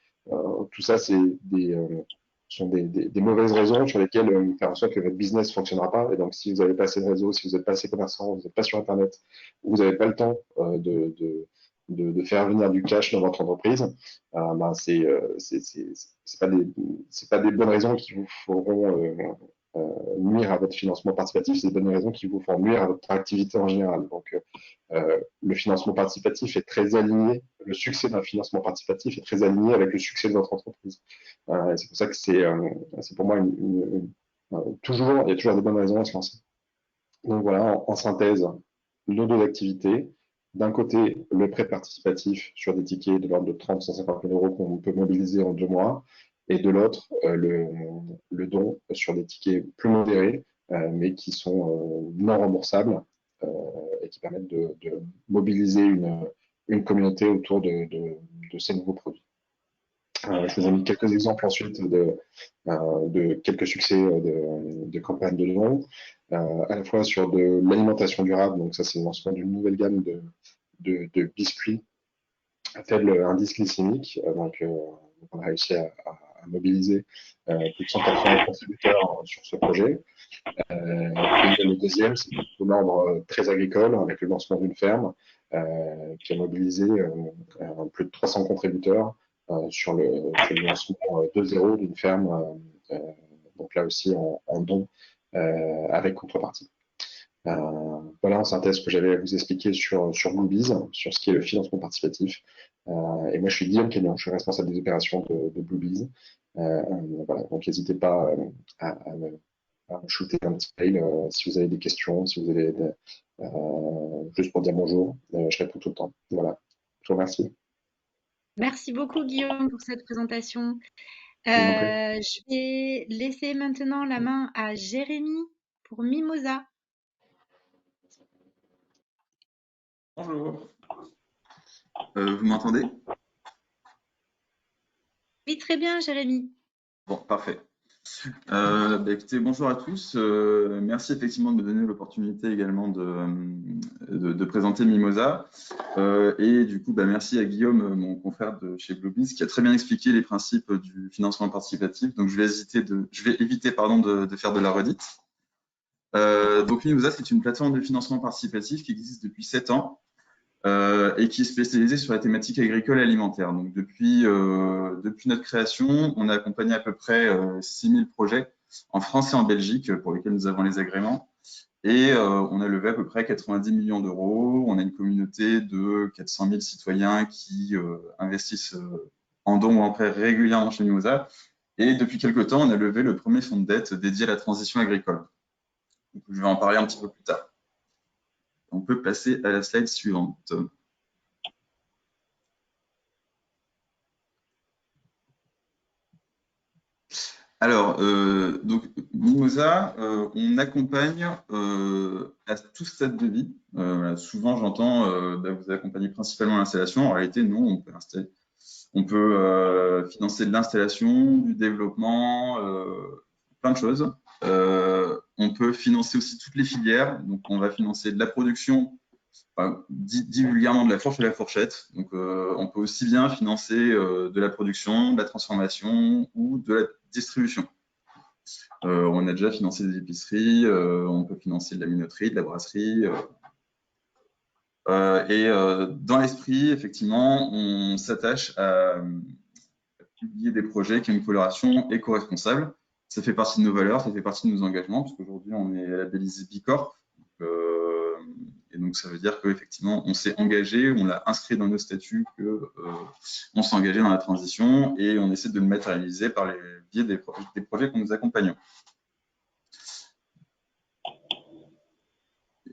tout ça, sont des mauvaises raisons sur lesquelles faire en sorte que votre business ne fonctionnera pas. Et donc, si vous n'avez pas assez de réseau, si vous n'êtes pas assez commerçant, vous n'êtes pas sur Internet, ou vous n'avez pas le temps de faire venir du cash dans votre entreprise, ben c'est pas des bonnes raisons qui vous feront nuire à votre financement participatif, c'est des bonnes raisons qui vous font nuire à votre activité en général. Donc, le financement participatif est très aligné, le succès d'un financement participatif est très aligné avec le succès de votre entreprise. C'est pour ça que c'est pour moi il y a toujours des bonnes raisons à se lancer. Donc voilà, en synthèse, nos deux activités. D'un côté, le prêt participatif sur des tickets de l'ordre de 30-150 000 euros qu'on peut mobiliser en 2 mois, et de l'autre, le don sur des tickets plus modérés, mais qui sont non remboursables et qui permettent de mobiliser une communauté autour de ces nouveaux produits. Je vous ai mis quelques exemples ensuite de quelques succès de campagnes de dons, à la fois sur de l'alimentation durable. Donc ça, c'est le lancement d'une nouvelle gamme de biscuits à faible indice glycémique. Donc on a réussi à mobiliser plus de 180 contributeurs sur ce projet. Et le deuxième, c'est un ordre très agricole, avec le lancement d'une ferme qui a mobilisé plus de 300 contributeurs sur le lancement 2.0 d'une ferme, donc là aussi en don avec contrepartie. Voilà en synthèse ce que j'avais à vous expliquer sur Bluebees, sur ce qui est le financement participatif. Et moi, je suis Guillaume Kenyon, je suis responsable des opérations de Bluebees. Voilà, donc n'hésitez pas à me shooter un petit mail si vous avez des questions, si vous avez juste pour dire bonjour, je réponds tout le temps. Voilà, je vous remercie. Merci beaucoup Guillaume pour cette présentation. Je vais laisser maintenant la main à Jérémy pour Mimosa. Bonjour. Vous m'entendez? Oui, très bien Jérémy. Bon, parfait. Écoutez, bonjour à tous. Merci effectivement de me donner l'opportunité également de présenter Mimosa. Et du coup, merci à Guillaume, mon confrère de chez Bluebees, qui a très bien expliqué les principes du financement participatif. Donc, je vais éviter de faire de la redite. Donc, Mimosa, c'est une plateforme de financement participatif qui existe depuis 7 ans. Et qui est spécialisée sur la thématique agricole et alimentaire. Donc, depuis notre création, on a accompagné à peu près 6000 projets en France et en Belgique pour lesquels nous avons les agréments. Et on a levé à peu près 90 millions d'euros. On a une communauté de 400 000 citoyens qui investissent en dons ou en prêts régulièrement chez Mimosa. Et depuis quelques temps, on a levé le premier fonds de dette dédié à la transition agricole. Donc, je vais en parler un petit peu plus tard. On peut passer à la slide suivante. Alors, donc Mimosa, on accompagne à tout stade de vie. Souvent, j'entends vous accompagner principalement à l'installation. En réalité, non, on peut financer de l'installation, du développement, plein de choses. On peut financer aussi toutes les filières. Donc, on va financer de la production, dit vulgairement de la fourche et la fourchette. Donc, on peut aussi bien financer de la production, de la transformation ou de la distribution. On a déjà financé des épiceries, on peut financer de la minoterie, de la brasserie. Dans l'esprit, effectivement, on s'attache à publier des projets qui ont une coloration éco-responsable. Ça fait partie de nos valeurs, ça fait partie de nos engagements, parce qu'aujourd'hui, on est labellisé Bicorp. Et donc, ça veut dire qu'effectivement, on s'est engagé, on l'a inscrit dans nos statuts qu'on s'est engagé dans la transition et on essaie de le matérialiser par les biais des projets que nous accompagnons.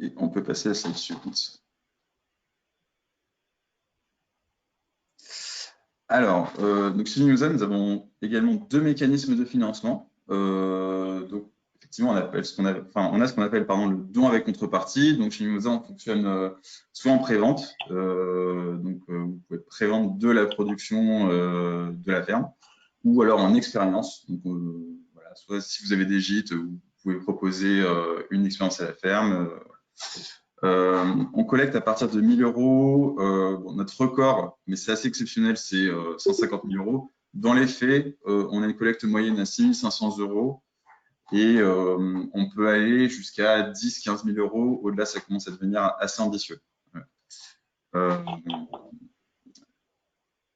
Et on peut passer à la slide suivante. Alors, donc chez Mimosa, nous avons également 2 mécanismes de financement. Donc, effectivement, on a ce qu'on appelle le don avec contrepartie. Donc, chez Mimosa, on fonctionne soit en prévente, donc vous pouvez prévendre de la production de la ferme, ou alors en expérience. Donc, voilà, soit si vous avez des gîtes, vous pouvez proposer une expérience à la ferme. On collecte à partir de 1 000 €. Bon, notre record, mais c'est assez exceptionnel, c'est 150 000 €. Dans les faits, on a une collecte moyenne à 6 500 € et on peut aller jusqu'à 10 000 à 15 000 €. Au-delà, ça commence à devenir assez ambitieux.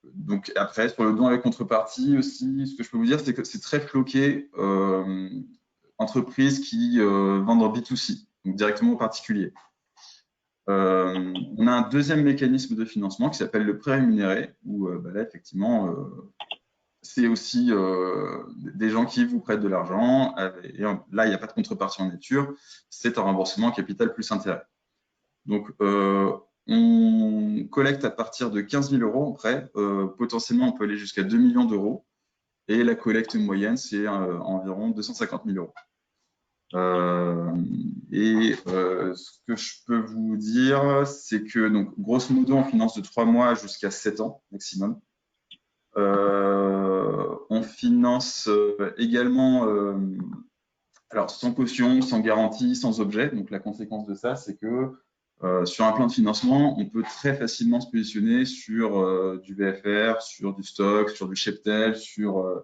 Donc après, sur le don avec contrepartie aussi, ce que je peux vous dire, c'est que c'est très floqué entreprises qui vendent en B2C, donc directement aux particuliers. On a un deuxième mécanisme de financement qui s'appelle le prêt rémunéré, où là, effectivement, c'est aussi des gens qui vous prêtent de l'argent. Et là, il n'y a pas de contrepartie en nature, c'est un remboursement capital plus intérêt. Donc, on collecte à partir de 15 000 € en prêt. Potentiellement, on peut aller jusqu'à 2 millions d'euros. Et la collecte moyenne, c'est environ 250 000 €. Ce que je peux vous dire, c'est que, donc, grosso modo, on finance de 3 mois jusqu'à 7 ans maximum. On finance également, alors sans caution, sans garantie, sans objet. Donc, la conséquence de ça, c'est que sur un plan de financement, on peut très facilement se positionner sur du VFR, sur du stock, sur du cheptel, sur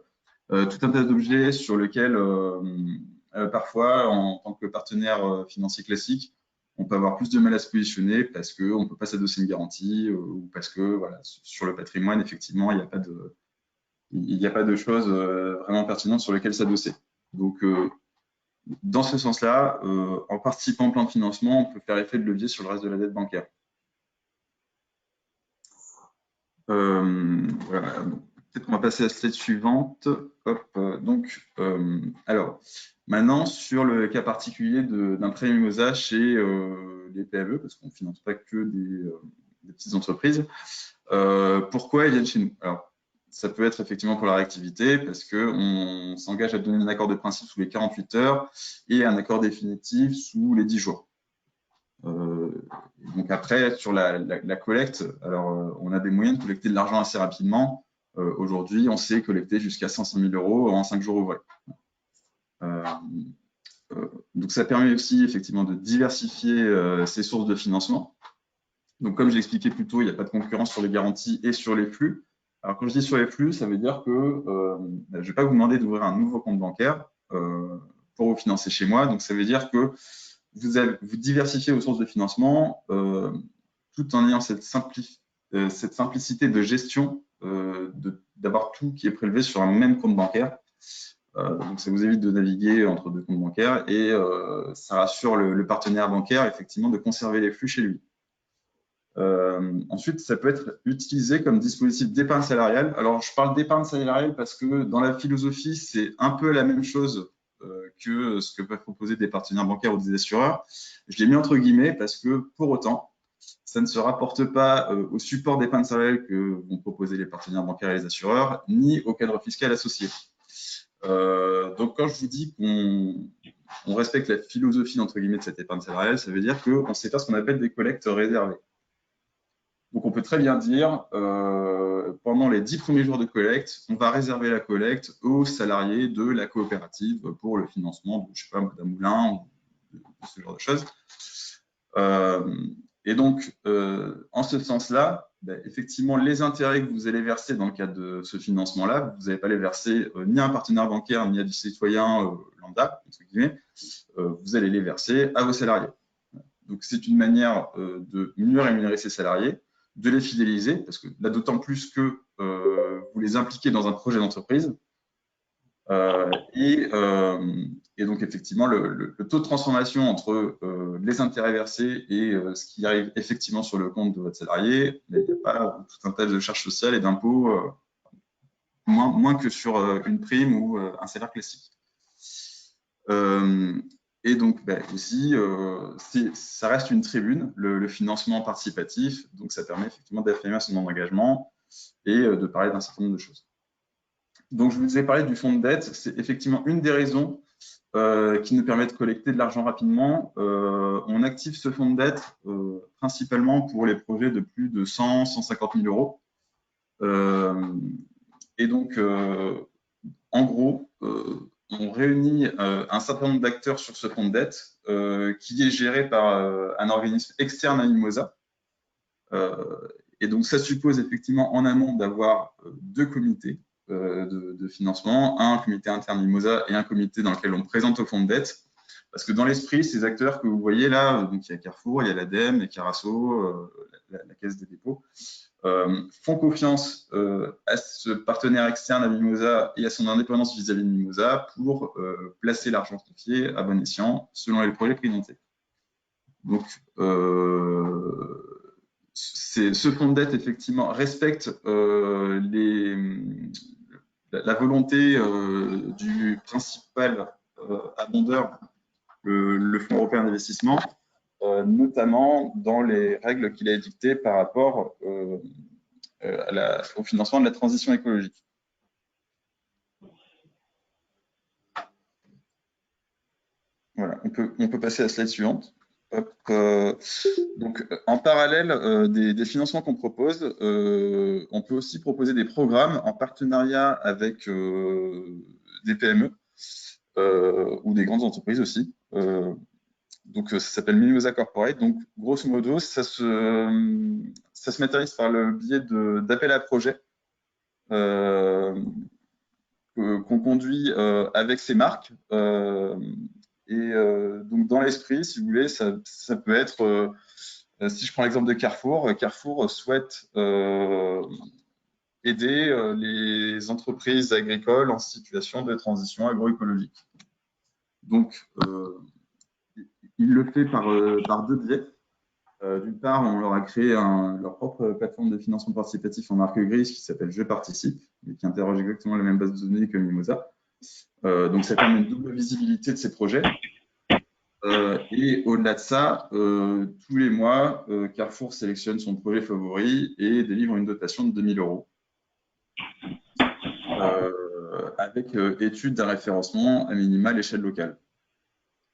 tout un tas d'objets sur lesquels parfois, en tant que partenaire financier classique, on peut avoir plus de mal à se positionner parce qu'on ne peut pas s'adosser une garantie ou parce que voilà, sur le patrimoine, effectivement, il n'y a pas de choses vraiment pertinentes sur lesquelles s'adosser. Donc, dans ce sens-là, en participant au plan de financement, on peut faire effet de levier sur le reste de la dette bancaire. Voilà. Peut-être qu'on va passer à la slide suivante. Hop, alors, maintenant, sur le cas particulier d'un prêt Mimosa chez les PME, parce qu'on ne finance pas que des petites entreprises, pourquoi ils viennent chez nous? Alors, ça peut être effectivement pour la réactivité, parce qu'on s'engage à donner un accord de principe sous les 48 heures et un accord définitif sous les 10 jours. Donc après, sur la collecte, alors on a des moyens de collecter de l'argent assez rapidement. Aujourd'hui, on sait collecter jusqu'à 500 000 € en 5 jours ouvrés. Donc ça permet aussi effectivement de diversifier ses sources de financement. Donc comme je l'expliquais plus tôt, il n'y a pas de concurrence sur les garanties et sur les flux. Alors quand je dis sur les flux, ça veut dire que je ne vais pas vous demander d'ouvrir un nouveau compte bancaire pour vous financer chez moi. Donc ça veut dire que vous diversifiez vos sources de financement tout en ayant cette simplicité de gestion, d'avoir tout qui est prélevé sur un même compte bancaire. Donc ça vous évite de naviguer entre deux comptes bancaires et ça rassure le partenaire bancaire effectivement de conserver les flux chez lui. Ensuite, ça peut être utilisé comme dispositif d'épargne salariale. Alors, je parle d'épargne salariale parce que dans la philosophie, c'est un peu la même chose que ce que peuvent proposer des partenaires bancaires ou des assureurs. Je l'ai mis entre guillemets parce que pour autant, ça ne se rapporte pas au support d'épargne salariale que vont proposer les partenaires bancaires et les assureurs, ni au cadre fiscal associé. Donc, quand je vous dis qu'on respecte la philosophie entre guillemets de cette épargne salariale, ça veut dire qu'on sait faire ce qu'on appelle des collectes réservées. Donc, on peut très bien dire, pendant les 10 premiers jours de collecte, on va réserver la collecte aux salariés de la coopérative pour le financement de, je ne sais pas, Madame Moulin ou de ce genre de choses. Et donc, en ce sens-là, effectivement, les intérêts que vous allez verser dans le cadre de ce financement-là, vous n'allez pas les verser ni à un partenaire bancaire, ni à du citoyen lambda, entre guillemets, vous allez les verser à vos salariés. Donc, c'est une manière de mieux rémunérer ses salariés, de les fidéliser, parce que là, d'autant plus que vous les impliquez dans un projet d'entreprise. Et donc, effectivement, le taux de transformation entre les intérêts versés et ce qui arrive effectivement sur le compte de votre salarié, il n'y a pas tout un tas de charges sociales et d'impôts, moins que sur une prime ou un salaire classique. Et donc, aussi, ça reste une tribune, le financement participatif, donc ça permet effectivement d'affirmer son engagement et de parler d'un certain nombre de choses. Donc, je vous ai parlé du fonds de dette, c'est effectivement une des raisons qui nous permet de collecter de l'argent rapidement. On active ce fonds de dette principalement pour les projets de plus de 100 150 000 euros. Et donc, en gros, on réunit un certain nombre d'acteurs sur ce fonds de dette qui est géré par un organisme externe à Mimosa. Et donc, ça suppose effectivement en amont d'avoir deux comités de financement, un comité interne Mimosa et un comité dans lequel on présente au fonds de dette. Parce que dans l'esprit, ces acteurs que vous voyez là, donc il y a Carrefour, il y a l'ADEME, il y a Carasso, la Caisse des dépôts, font confiance à ce partenaire externe à Mimosa et à son indépendance vis-à-vis de Mimosa pour placer l'argent confié à bon escient selon les projets présentés. Donc, ce fonds de dette, effectivement, respecte la volonté du principal abondeur, le Fonds européen d'investissement, notamment dans les règles qu'il a édictées par rapport au financement de la transition écologique. Voilà, on peut passer à la slide suivante. Donc, en parallèle des financements qu'on propose, on peut aussi proposer des programmes en partenariat avec des PME ou des grandes entreprises aussi. Donc, ça s'appelle Mimosa Corporate. Donc, grosso modo, ça se matérialise par le biais d'appels à projets qu'on conduit avec ces marques. Donc, dans l'esprit, si vous voulez, ça peut être, si je prends l'exemple de Carrefour, Carrefour souhaite aider les entreprises agricoles en situation de transition agroécologique. Donc, il le fait par deux biais. D'une part, on leur a créé leur propre plateforme de financement participatif en marque grise qui s'appelle Je Participe, et qui interroge exactement la même base de données que Mimosa. Donc, ça permet une double visibilité de ces projets. Et au-delà de ça, tous les mois, Carrefour sélectionne son projet favori et délivre une dotation de 2 000 euros avec étude d'un référencement à minima à l'échelle locale.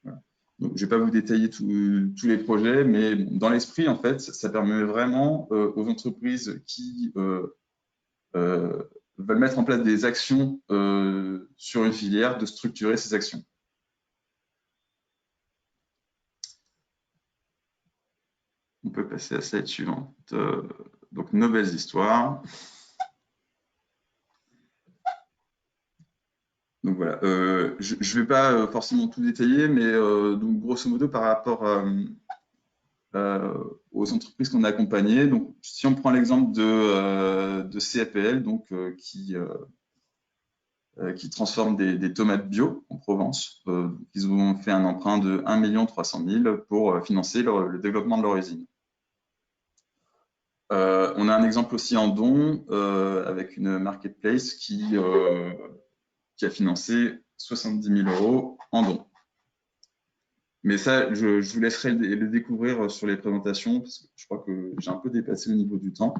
Voilà. Donc, je ne vais pas vous détailler tous les projets, mais dans l'esprit, en fait, ça permet vraiment aux entreprises qui veulent mettre en place des actions sur une filière de structurer ces actions. On peut passer à la slide suivante. Donc, nos belles histoires. Donc voilà, je ne vais pas forcément tout détailler, mais donc, grosso modo, par rapport aux entreprises qu'on a accompagnées, donc, si on prend l'exemple de CAPL, donc, qui transforme des tomates bio en Provence, ils ont fait un emprunt de 1 300 000 pour financer le développement de leur usine. On a un exemple aussi en don avec une marketplace qui a financé 70 000 euros en don. Mais ça, je vous laisserai le découvrir sur les présentations, parce que je crois que j'ai un peu dépassé au niveau du temps.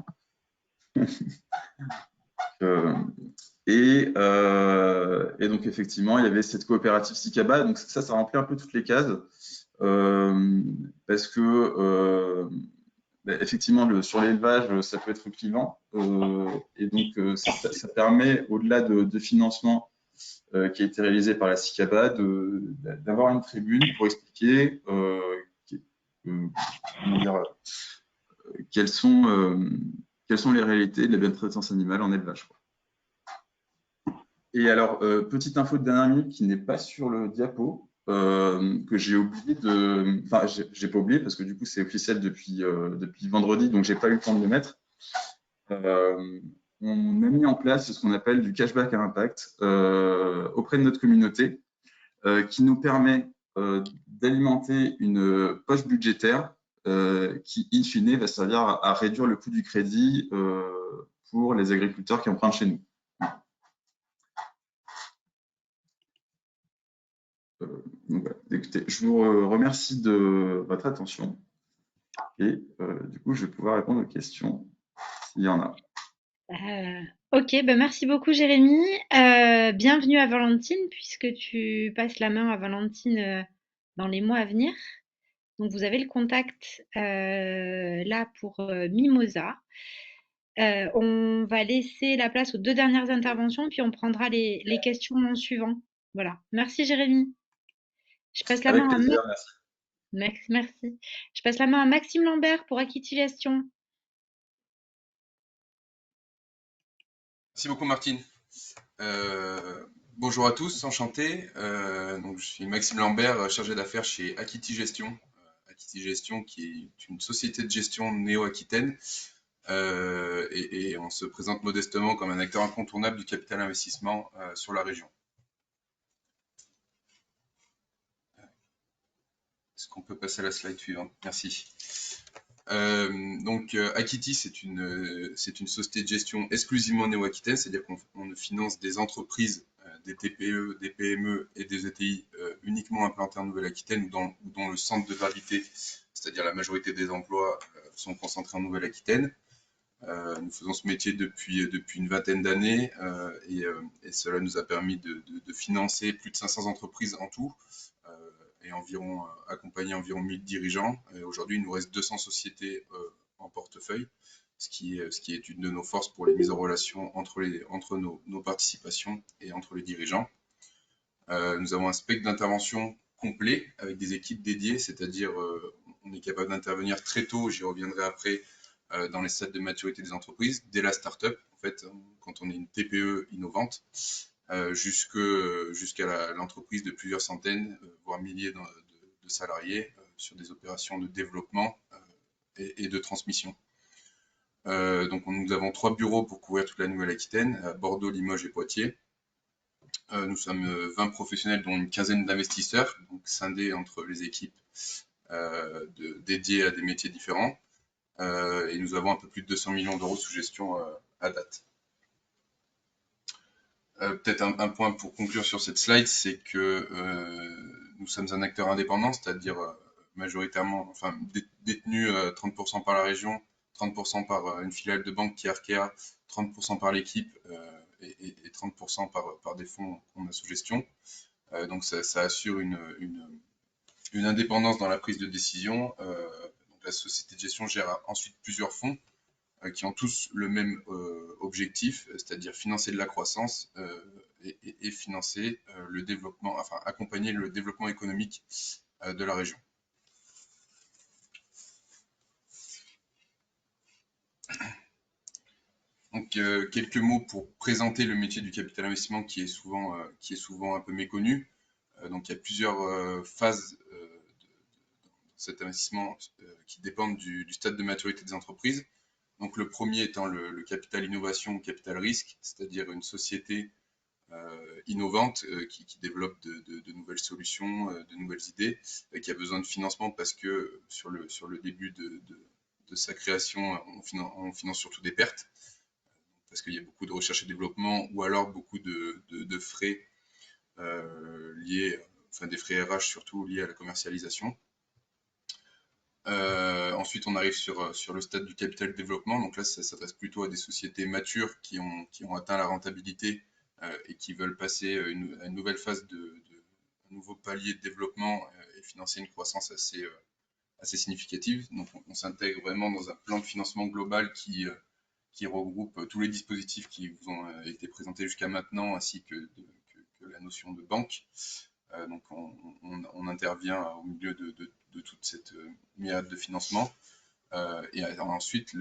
Et donc, effectivement, il y avait cette coopérative SICABA. Donc, ça remplit un peu toutes les cases, parce que effectivement, sur l'élevage, ça peut être clivant. Et donc, ça permet, au-delà de financement qui a été réalisé par la SICABA, d'avoir une tribune pour expliquer quelles sont les réalités de la bientraitance animale en élevage. Et alors, petite info de dernière minute qui n'est pas sur le diapo, que j'ai oublié de... Enfin, j'ai pas oublié parce que du coup, c'est officiel depuis vendredi, donc j'ai pas eu le temps de le mettre. On a mis en place ce qu'on appelle du cashback à impact auprès de notre communauté qui nous permet d'alimenter une poche budgétaire qui, in fine, va servir à réduire le coût du crédit pour les agriculteurs qui empruntent chez nous. Donc voilà. Écoutez, je vous remercie de votre attention et du coup, je vais pouvoir répondre aux questions s'il y en a. Ok, ben merci beaucoup Jérémy. Bienvenue à Valentine puisque tu passes la main à Valentine dans les mois à venir. Donc vous avez le contact là pour Mimosa. On va laisser la place aux deux dernières interventions puis on prendra les questions en suivant. Voilà. Merci Jérémy. Je passe la Avec main à plaisir, merci. Merci. Je passe la main à Maxime Lambert pour Equity Gestion. Merci beaucoup Martine. Bonjour à tous, enchanté. Donc, je suis Maxime Lambert, chargé d'affaires chez Akiti Gestion. Akiti Gestion qui est une société de gestion néo-aquitaine et on se présente modestement comme un acteur incontournable du capital investissement sur la région. Est-ce qu'on peut passer à la slide suivante? Merci. Akiti, c'est une société de gestion exclusivement néo-aquitaine, c'est-à-dire qu'on finance des entreprises, des TPE, des PME et des ETI uniquement implantées en Nouvelle-Aquitaine ou dont le centre de gravité, c'est-à-dire la majorité des emplois, sont concentrés en Nouvelle-Aquitaine. Nous faisons ce métier depuis une vingtaine d'années et cela nous a permis de financer plus de 500 entreprises en tout et accompagner environ 1000 dirigeants. Aujourd'hui, il nous reste 200 sociétés en portefeuille, ce qui est une de nos forces pour les mises en relation entre nos participations et entre les dirigeants. Nous avons un spectre d'intervention complet avec des équipes dédiées, c'est-à-dire on est capable d'intervenir très tôt, j'y reviendrai après, dans les stades de maturité des entreprises, dès la start-up, en fait, quand on est une TPE innovante, jusqu'à l'entreprise de plusieurs centaines, voire milliers de salariés sur des opérations de développement et de transmission. Donc nous avons 3 bureaux pour couvrir toute la Nouvelle-Aquitaine, à Bordeaux, Limoges et Poitiers. Nous sommes 20 professionnels, dont une quinzaine d'investisseurs, donc scindés entre les équipes dédiées à des métiers différents. Et nous avons un peu plus de 200 millions d'euros sous gestion à date. Peut-être un point pour conclure sur cette slide, c'est que nous sommes un acteur indépendant, c'est-à-dire majoritairement, enfin détenu 30% par la région, 30% par une filiale de banque qui est Arkea, 30% par l'équipe et 30% par des fonds qu'on a sous gestion. Donc ça assure une indépendance dans la prise de décision. Donc la société de gestion gère ensuite plusieurs fonds qui ont tous le même objectif, c'est-à-dire financer de la croissance et financer le développement, enfin accompagner le développement économique de la région. Donc quelques mots pour présenter le métier du capital investissement qui est souvent un peu méconnu. Donc il y a plusieurs phases de cet investissement qui dépendent du stade de maturité des entreprises. Donc le premier étant le capital innovation ou capital risque, c'est-à-dire une société innovante qui développe de nouvelles solutions, de nouvelles idées, qui a besoin de financement parce que sur le début de sa création, on finance surtout des pertes, parce qu'il y a beaucoup de recherche et développement ou alors beaucoup de frais liés, enfin des frais RH surtout liés à la commercialisation. Ensuite, on arrive sur le stade du capital développement. Donc là, ça s'adresse plutôt à des sociétés matures qui ont atteint la rentabilité et qui veulent passer à une nouvelle phase un nouveau palier de développement et financer une croissance assez significative. Donc on s'intègre vraiment dans un plan de financement global qui regroupe tous les dispositifs qui vous ont été présentés jusqu'à maintenant, ainsi que la notion de banque. Donc on intervient au milieu de toute cette myriade de financement. Et ensuite,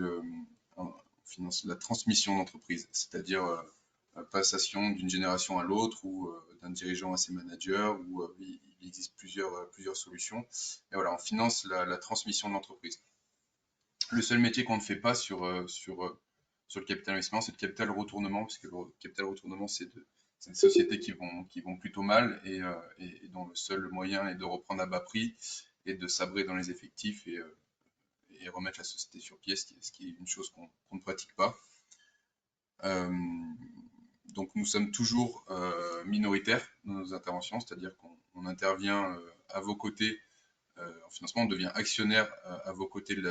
on finance la transmission d'entreprise, c'est-à-dire passation d'une génération à l'autre ou d'un dirigeant à ses managers, où il existe plusieurs solutions. Et voilà, on finance la transmission de l'entreprise. Le seul métier qu'on ne fait pas sur le capital investissement, c'est le capital retournement, parce que le capital retournement, c'est des sociétés qui vont plutôt mal et dont le seul moyen est de reprendre à bas prix et de sabrer dans les effectifs et remettre la société sur pied, ce qui est une chose qu'on ne pratique pas. Donc nous sommes toujours minoritaires dans nos interventions, c'est-à-dire qu'on intervient à vos côtés en financement, on devient actionnaire à vos côtés de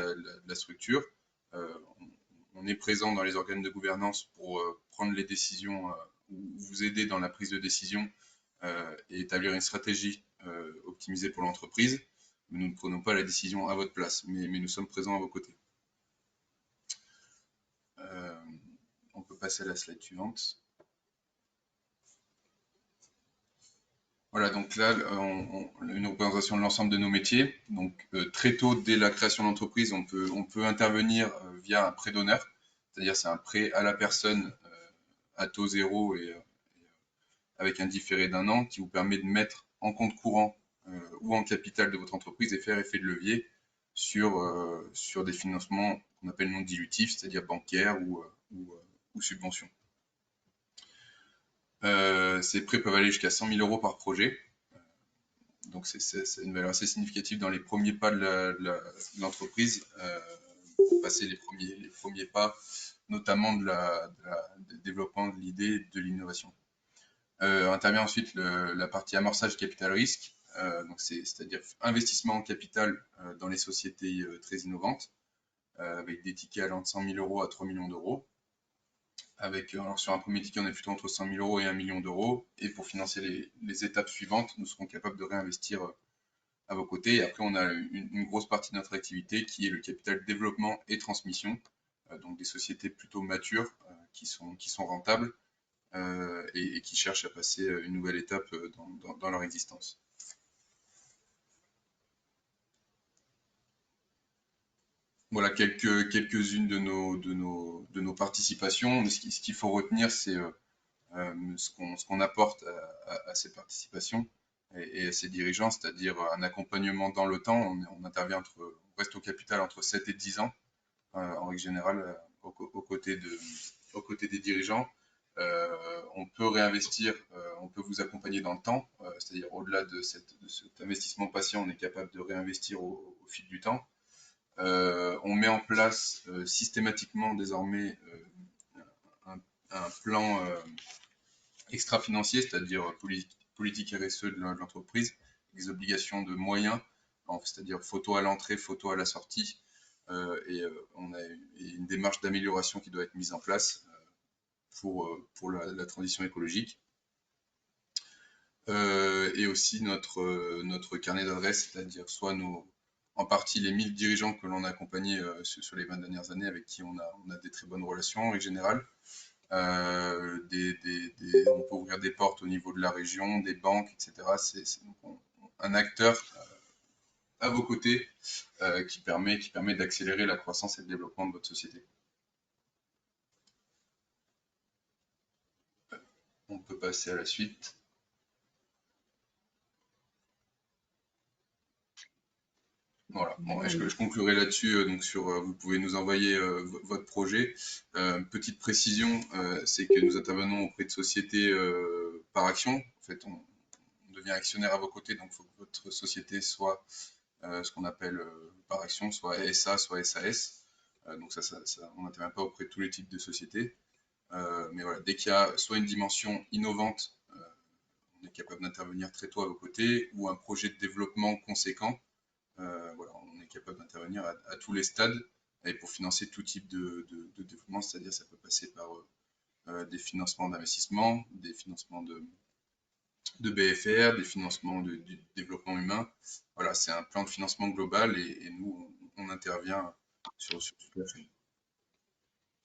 la structure. on est présent dans les organes de gouvernance pour prendre les décisions ou vous aider dans la prise de décision et établir une stratégie optimisée pour l'entreprise. Nous ne prenons pas la décision à votre place, mais nous sommes présents à vos côtés. On peut passer à la slide suivante. Voilà, donc là, une représentation de l'ensemble de nos métiers. Donc, très tôt, dès la création d'entreprise, on peut intervenir via un prêt d'honneur, c'est-à-dire c'est un prêt à la personne à taux zéro et avec un différé d'1 an qui vous permet de mettre en compte courant ou en capital de votre entreprise et faire effet de levier sur des financements qu'on appelle non dilutifs, c'est-à-dire bancaires ou subventions. Ces prêts peuvent aller jusqu'à 100 000 € par projet. Donc, c'est une valeur assez significative dans les premiers pas de l'entreprise, pour passer les premiers pas, notamment du développement de l'idée de l'innovation. Intervient ensuite la partie amorçage capital risque, c'est-à-dire investissement en capital dans les sociétés très innovantes, avec des tickets allant de 100 000 € à 3 millions d'euros. Alors sur un premier ticket, on est plutôt entre 100 000 € et 1 million d'euros. Et pour financer les étapes suivantes, nous serons capables de réinvestir à vos côtés. Et après, on a une grosse partie de notre activité qui est le capital développement et transmission, donc des sociétés plutôt matures qui sont rentables et qui cherchent à passer une nouvelle étape dans leur existence. Voilà quelques-unes de nos participations. Mais ce qu'il faut retenir, c'est ce qu'on apporte à ces participations et à ces dirigeants, c'est-à-dire un accompagnement dans le temps. On reste au capital entre 7 et 10 ans, en règle générale, aux côtés des dirigeants. On peut réinvestir, on peut vous accompagner dans le temps, c'est-à-dire au-delà de cet investissement patient, on est capable de réinvestir au fil du temps. On met en place systématiquement désormais un plan extra-financier, c'est-à-dire politique RSE de l'entreprise, des obligations de moyens, c'est-à-dire photo à l'entrée, photo à la sortie, et on a une démarche d'amélioration qui doit être mise en place pour la transition écologique. Et aussi notre carnet d'adresses, c'est-à-dire soit en partie les 1000 dirigeants que l'on a accompagnés sur les 20 dernières années, avec qui on a des très bonnes relations en règle générale. On peut ouvrir des portes au niveau de la région, des banques, etc. C'est un acteur à vos côtés qui permet d'accélérer la croissance et le développement de votre société. On peut passer à la suite. Voilà. Bon, je conclurai là-dessus. Vous pouvez nous envoyer votre projet. Petite précision, c'est que nous intervenons auprès de sociétés par action. En fait, on devient actionnaire à vos côtés, donc il faut que votre société soit ce qu'on appelle par action, soit SA, soit SAS. Donc on n'intervient pas auprès de tous les types de sociétés. Mais voilà, dès qu'il y a soit une dimension innovante, on est capable d'intervenir très tôt à vos côtés, ou un projet de développement conséquent. Voilà, on est capable d'intervenir à tous les stades et pour financer tout type de développement, c'est-à-dire ça peut passer par des financements d'investissement, des financements de BFR, des financements du développement humain. Voilà, c'est un plan de financement global et nous, on intervient sur toute la chaîne.